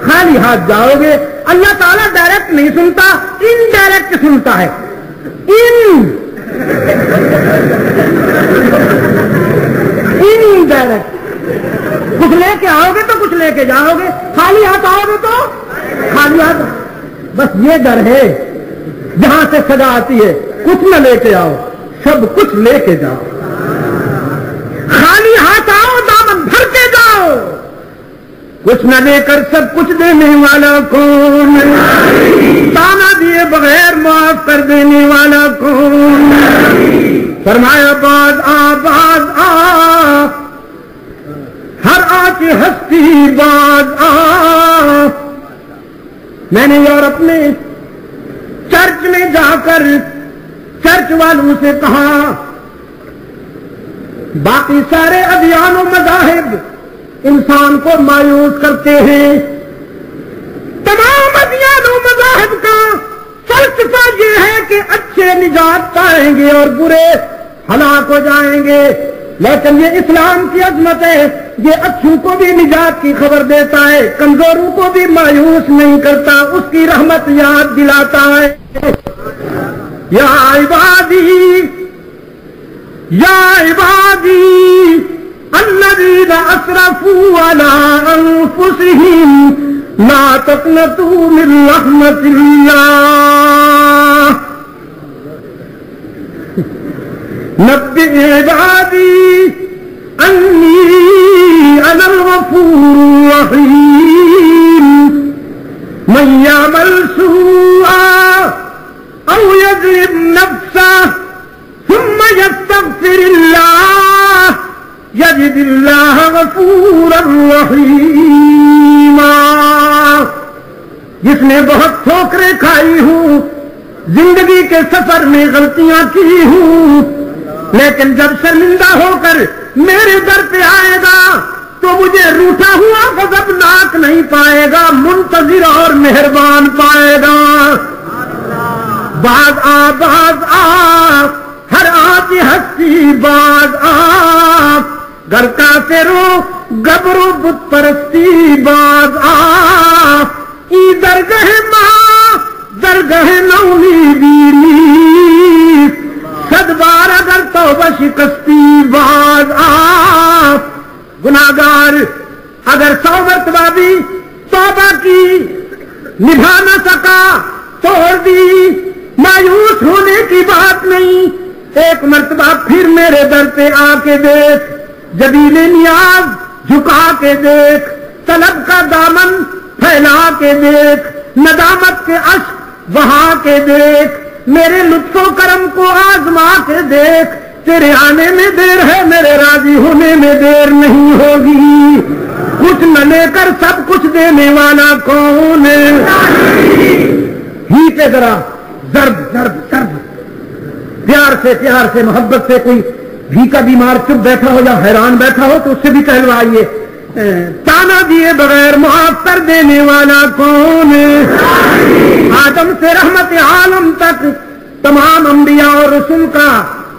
خالی ہاتھ جاؤ گے۔ اللہ تعالیٰ ڈائریکٹ نہیں سنتا، انڈائریکٹ سنتا ہے۔ انڈائریکٹ، کچھ لے کے آؤ گے تو کچھ لے کے جاؤ گے، خالی ہاتھ آؤ گے تو خالی ہاتھ۔ بس یہ ڈر ہے جہاں سے سزا آتی ہے، کچھ نہ لے کے آؤ، سب کچھ لے کے جاؤ، خالی ہاتھ آؤ، دامن بھر کے جاؤ، کچھ نہ لے کر سب کچھ دینے والا کون؟ تانا دیے بغیر معاف کر دینے والا کون؟ فرمایا باز آ ہر آ کی ہستی باز آ۔ میں نے یورپ میں چرچ میں جا کر چرچ والوں سے کہا باقی سارے ادیان و مذاہب انسان کو مایوس کرتے ہیں. تمام ادیان و مذاہب کا فلسفہ یہ ہے کہ اچھے نجات پائیں گے اور برے ہلاک ہو جائیں گے، لیکن یہ اسلام کی عظمت ہے، یہ اچھوں کو بھی نجات کی خبر دیتا ہے، کمزوروں کو بھی مایوس نہیں کرتا، اس کی رحمت یاد دلاتا ہے. یا عبادی یا عبادی الذین اسرفوا علی انفسہم لا تقنطوا من رحمت اللہ نبئ عبادی انی انا الغفور الرحیم من یعمل سوءا او یظلم نفسہ ثم یستغفر اللہ یجد اللہ غفورا رحیما. جس نے بہت ٹھوکریں کھائی ہوں، زندگی کے سفر میں غلطیاں کی ہوں، لیکن جب شرمندہ ہو کر میرے در پہ آئے گا تو مجھے روٹھا ہوا غضبناک نہیں پائے گا، منتظر اور مہربان پائے گا. باز آ ہر آج ہستی باز آ گھر کا تیرو گبرو بت پرستی باز آ ای درگاہ ماں درگاہ نومی بیری صد بار اگر توبہ شکستی باز آ. گناہگار اگر 100 مرتبہ بھی توبہ کی نبھا نہ سکا توڑ دی، مایوس ہونے کی بات نہیں. ایک مرتبہ پھر میرے در پہ آ کے دیکھ، جبیل نیاز جھکا کے دیکھ، طلب کا دامن پھیلا کے دیکھ، ندامت کے اشک بہا کے دیکھ، میرے لطف و کرم کو آزما کے دیکھ. تیرے آنے میں دیر ہے، میرے راضی ہونے میں دیر نہیں ہوگی. کچھ نہ لے کر سب کچھ دینے والا کون ہے؟ ہی پہ ذرا ضرب ضرب ضرب پیار سے محبت سے کوئی بھی کا بیمار چپ بیٹھا ہو یا حیران بیٹھا ہو تو اس سے بھی کہلوائیے. تانا دیے بغیر معاف کر دینے والا کون ہے؟ آدم سے رحمت عالم تک تمام انبیاء اور رسول کا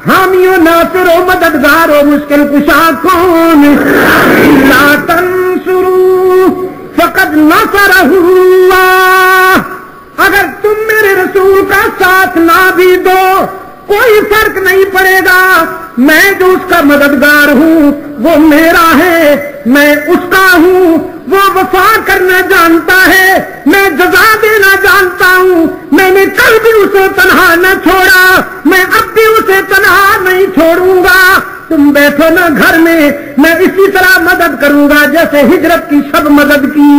حامی و ناصر و مددگار و مشکل کشا کون ہے؟ لا تنصروا فقد نصرہ اللہ. اگر تم میرے رسول کا ساتھ نہ بھی دو کوئی فرق نہیں پڑے گا، میں جو اس کا مددگار ہوں وہ میرا ہے، میں اس کا ہوں. وہ وفا کرنا جانتا ہے، میں جزا دینا جانتا ہوں. میں نے کل بھی اسے تنہا نہ چھوڑا، میں اب بھی اسے تنہا نہیں چھوڑوں گا. تم بیٹھو نا گھر میں اسی طرح مدد کروں گا جیسے ہجرت کی سب مدد کی.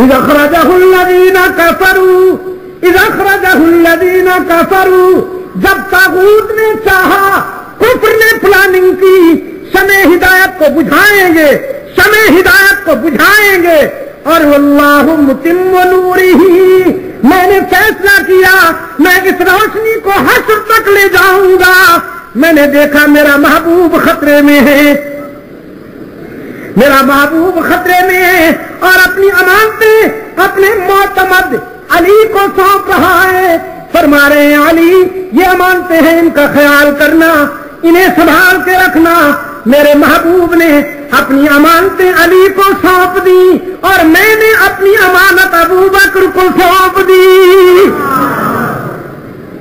اذا اخرجہ الذین کفروا اذا اخرجہ الذین کفروا، جب طاغوت نے چاہا، کفر نے پلاننگ کی، شمع ہدایت کو بجھائیں گے، شمع ہدایت کو بجھائیں گے. اور واللہ متم نورہ، میں نے فیصلہ کیا میں اس روشنی کو حشر تک لے جاؤں گا. میں نے دیکھا میرا محبوب خطرے میں ہے، میرا محبوب خطرے میں ہے، اور اپنی امانتیں اپنے معتمد علی کو سونپ رہا ہے. فرما رہے ہیں علی یہ امانتیں ہیں، ان کا خیال کرنا، انہیں سنبھال کے رکھنا. میرے محبوب نے اپنی امانتیں علی کو سونپ دی اور میں نے اپنی امانت ابو بکر کو سونپ دی.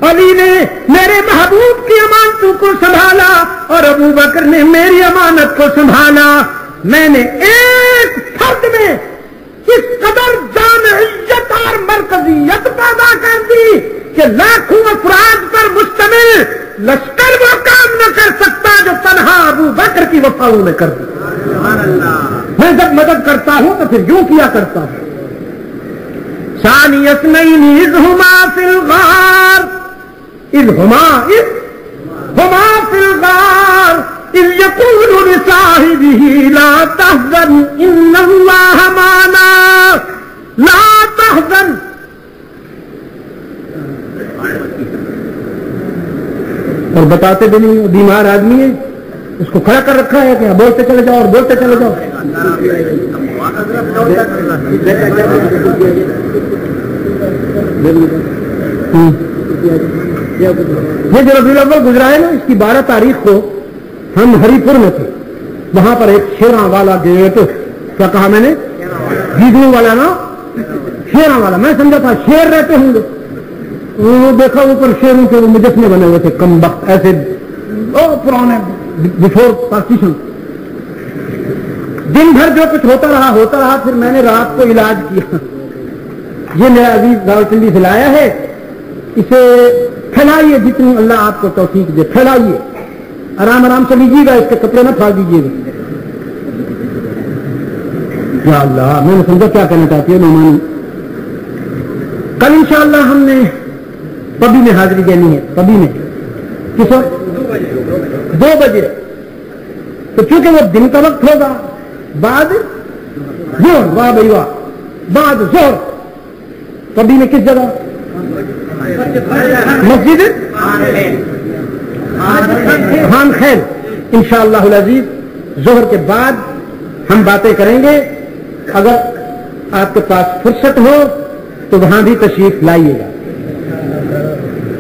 علی نے میرے محبوب کی امانتوں کو سنبھالا اور ابو بکر نے میری امانت کو سنبھالا. میں نے ایک فرد میں اس قدر جامعیت اور مرکزیت پیدا کر دی کہ لاکھوں افراد پر مشتمل لشکر وہ کام نہ کر سکتا جو تنہا ابو بکر کی وفاؤں میں کر دی. میں جب مدد کرتا ہوں تو پھر یوں کیا کرتا ہوں. ثانی اثنین اذ ہما فی الغار اذ ہما فی الغار اذ یقول لصاحبہ لا تحزن ان اللہ معنا لا تحزن. اور بتاتے بھی نہیں، بیمار آدمی ہے اس کو کھڑا کر رکھا ہے کہ بولتے چلے جاؤ اور بولتے چلے جاؤ. یہ جو ربیع الاول گزرا ہے نا، اس کی 12 تاریخ کو ہم ہری پور میں تھے. وہاں پر ایک شیراں والا گیٹ، کیا کہا میں نے، جیدوں والا نا، شیراں والا. میں سمجھا تھا شیر رہتے ہوں گے. وہ دیکھا اوپر شیروں کے وہ مجسمے بنے ہوئے تھے، کم وقت ایسے پرانے بفور پارٹیشن. دن بھر جو کچھ ہوتا رہا. پھر میں نے رات کو علاج کیا. یہ میرا عزیز راولپنڈی سے لایا ہے، اسے پھیلائیے جتنی اللہ آپ کو توفیق دے، پھیلائیے. آرام آرام سے لیجیے گا، اس کے کپڑے نہ پھاڑ دیجیے گا. یا اللہ، میں نے سمجھا کیا کہنا چاہتی ہے نعمانی. کل انشاءاللہ ہم نے پبی میں حاضری دینی ہے. پبی میں کس وقت؟ 2 بجے. تو چونکہ وہ دن کا وقت ہوگا، بعد زہر. واہ بھائی واہ، بعد زہر. پبی میں کس جگہ؟ مسجد خان خیر. انشاءاللہ العزیز ظہر کے بعد ہم باتیں کریں گے. اگر آپ کے پاس فرصت ہو تو وہاں بھی تشریف لائیے گا.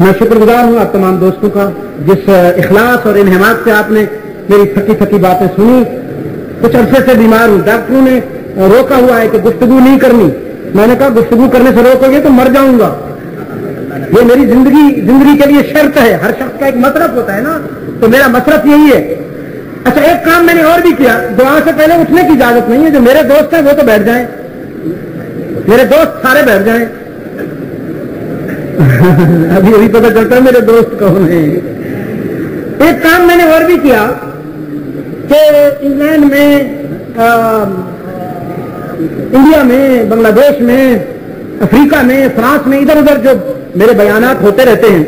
میں شکر گزار ہوں آپ تمام دوستوں کا، جس اخلاص اور انہماک سے آپ نے میری تھکی تھکی باتیں سنی. کچھ عرصے سے بیمار ہوں، ڈاکٹروں نے روکا ہوا ہے کہ گفتگو نہیں کرنی. میں نے کہا گفتگو کرنے سے روکو گے تو مر جاؤں گا. یہ میری زندگی کے لیے شرط ہے. ہر شخص کا ایک مصرف ہوتا ہے نا، تو میرا مصرف یہی ہے. اچھا، ایک کام میں نے اور بھی کیا. دعا سے پہلے اٹھنے کی اجازت نہیں ہے. جو میرے دوست ہیں وہ تو بیٹھ جائیں، میرے دوست سارے بیٹھ جائیں. ابھی پتہ چلتا ہے میرے دوست کون ہیں. ایک کام میں نے اور بھی کیا کہ انگلینڈ میں، انڈیا میں، بنگلہ دیش میں، افریقہ میں، فرانس میں، ادھر ادھر جو میرے بیانات ہوتے رہتے ہیں،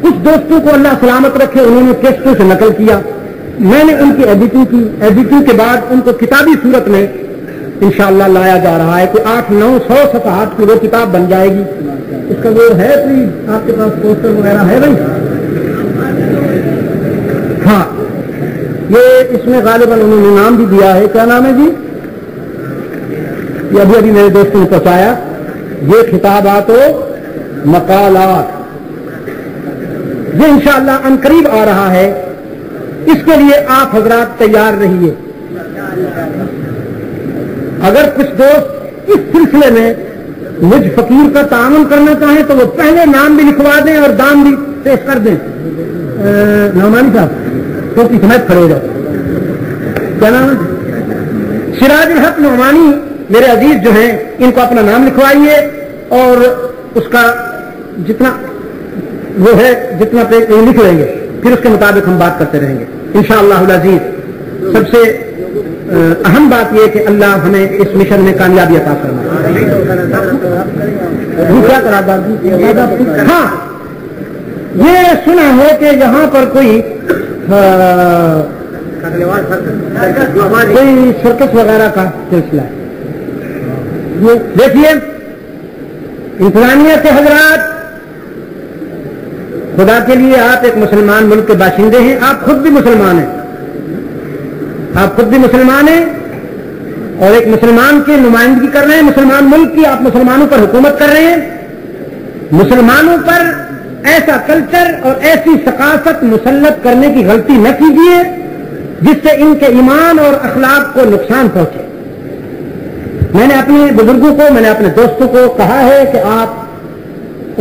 کچھ دوستوں کو اللہ سلامت رکھے انہوں نے کیسٹوں سے نقل کیا. میں نے ان کی ایڈیٹنگ کی. ایڈیٹنگ کے بعد ان کو کتابی صورت میں انشاءاللہ لایا جا رہا ہے. کوئی 800-900 صفحات کی وہ کتاب بن جائے گی. اس کا وہ ہے کوئی آپ کے پاس پوسٹر وغیرہ ہے بھائی؟ ہاں، یہ اس میں غالباً انہوں نے نام بھی دیا ہے. کیا نام ہے جی؟ یہ ابھی میرے دوستوں نے پہنچایا. یہ خطابات و مقالات، یہ انشاءاللہ عنقریب آ رہا ہے. اس کے لیے آپ حضرات تیار رہیے. اگر کچھ دوست اس سلسلے میں مجھ فقیر کا تعاون کرنا چاہیں تو وہ پہلے نام بھی لکھوا دیں اور دام بھی پیش کر دیں. نعمانی صاحب تو سمیت کھڑے ہو جاؤ. کیا نام ہے؟ سراج الحق نعمانی میرے عزیز جو ہیں، ان کو اپنا نام لکھوائیے اور اس کا جتنا وہ ہے جتنا پہ لکھ لیں گے، پھر اس کے مطابق ہم بات کرتے رہیں گے انشاءاللہ العزیز. سب سے اہم بات یہ کہ اللہ ہمیں اس مشن میں کامیابی عطا فرمائے. کیا کرا؟ ہاں، یہ سنا ہے کہ یہاں پر کوئی سرکس وغیرہ کا سلسلہ ہے. یہ دیکھیے انتظامیہ کے حضرات، خدا کے لیے آپ ایک مسلمان ملک کے باشندے ہیں. آپ خود بھی مسلمان ہیں، آپ خود بھی مسلمان ہیں اور ایک مسلمان کی نمائندگی کر رہے ہیں. مسلمان ملک کی آپ مسلمانوں پر حکومت کر رہے ہیں. مسلمانوں پر ایسا کلچر اور ایسی ثقافت مسلط کرنے کی غلطی نہ کیجیے جس سے ان کے ایمان اور اخلاق کو نقصان پہنچے. میں نے اپنے بزرگوں کو، میں نے اپنے دوستوں کو کہا ہے کہ آپ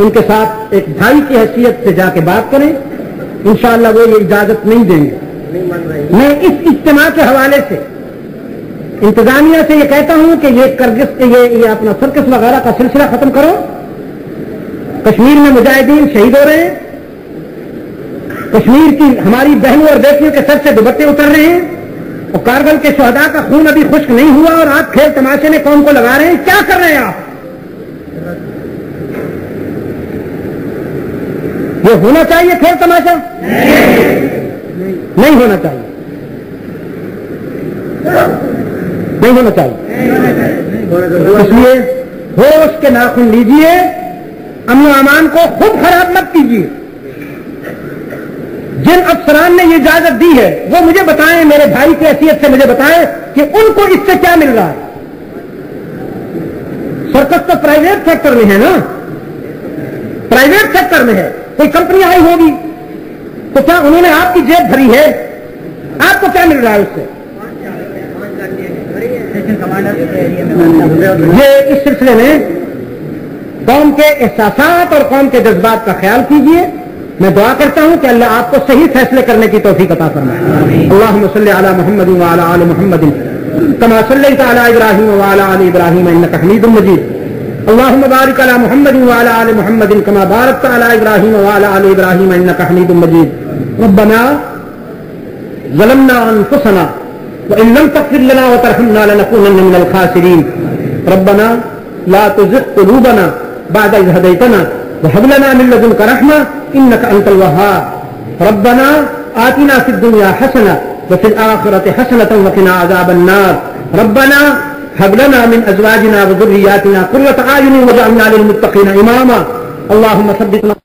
ان کے ساتھ ایک بھائی کی حیثیت سے جا کے بات کریں. انشاءاللہ وہ یہ اجازت نہیں دیں گے. میں اس اجتماع کے حوالے سے انتظامیہ سے یہ کہتا ہوں کہ یہ اپنا سرکس وغیرہ کا سلسلہ ختم کرو. کشمیر میں مجاہدین شہید ہو رہے ہیں. کشمیر کی ہماری بہنوں اور بیٹیوں کے سر سے دوپٹے اتر رہے ہیں اور کارگل کے شہداء کا خون ابھی خشک نہیں ہوا اور آپ کھیل تماشے میں قوم کو لگا رہے ہیں. کیا کر رہے ہیں آپ؟ یہ ہونا چاہیے کھیل تماشا؟ نہیں ہونا چاہیے، نہیں ہونا چاہیے. اس لیے ہوش کے ناخن لیجئے، امن و امان کو خود خراب مت کیجیے. جن السلام نے یہ اجازت دی ہے وہ مجھے بتائیں، میرے بھائی کی حیثیت سے مجھے بتائیں کہ ان کو اس سے کیا مل رہا ہے. سرکس تو پرائیویٹ سیکٹر میں ہے نا، پرائیویٹ سیکٹر میں ہے. کوئی کمپنی آئی ہوگی تو کیا انہوں نے آپ کی جیب بھری ہے؟ آپ کو کیا مل رہا ہے اس سے؟ یہ اس سلسلے میں قوم کے احساسات اور قوم کے جذبات کا خیال کیجیے. میں دعا کرتا ہوں کہ اللہ آپ کو صحیح فیصلے کرنے کی توفیق عطا فرمائے. اللہم صلی علی محمد وعلی آل محمد کما صلیت علی ابراہیم وعلی آل ابراہیم انک حمید مجید. اللہم بارک علی محمد وعلی آل محمد کما بارکت علی ابراہیم وعلی آل ابراہیم انک حمید مجید. ربنا ظلمنا انفسنا وان لم تغفر لنا وترحمنا لنكونن من الخاسرین. ربنا لا تزغ قلوبنا بعد إذ هديتنا وهب لنا من لدنك رحمة إنك أنت الوهاب. ربنا آتنا في الدنيا حسنة وفي الآخرة حسنة وقنا عذاب النار. ربنا هب لنا من أزواجنا وذرياتنا قرة أعين واجعلنا للمتقين إماما. اللهم ثبتنا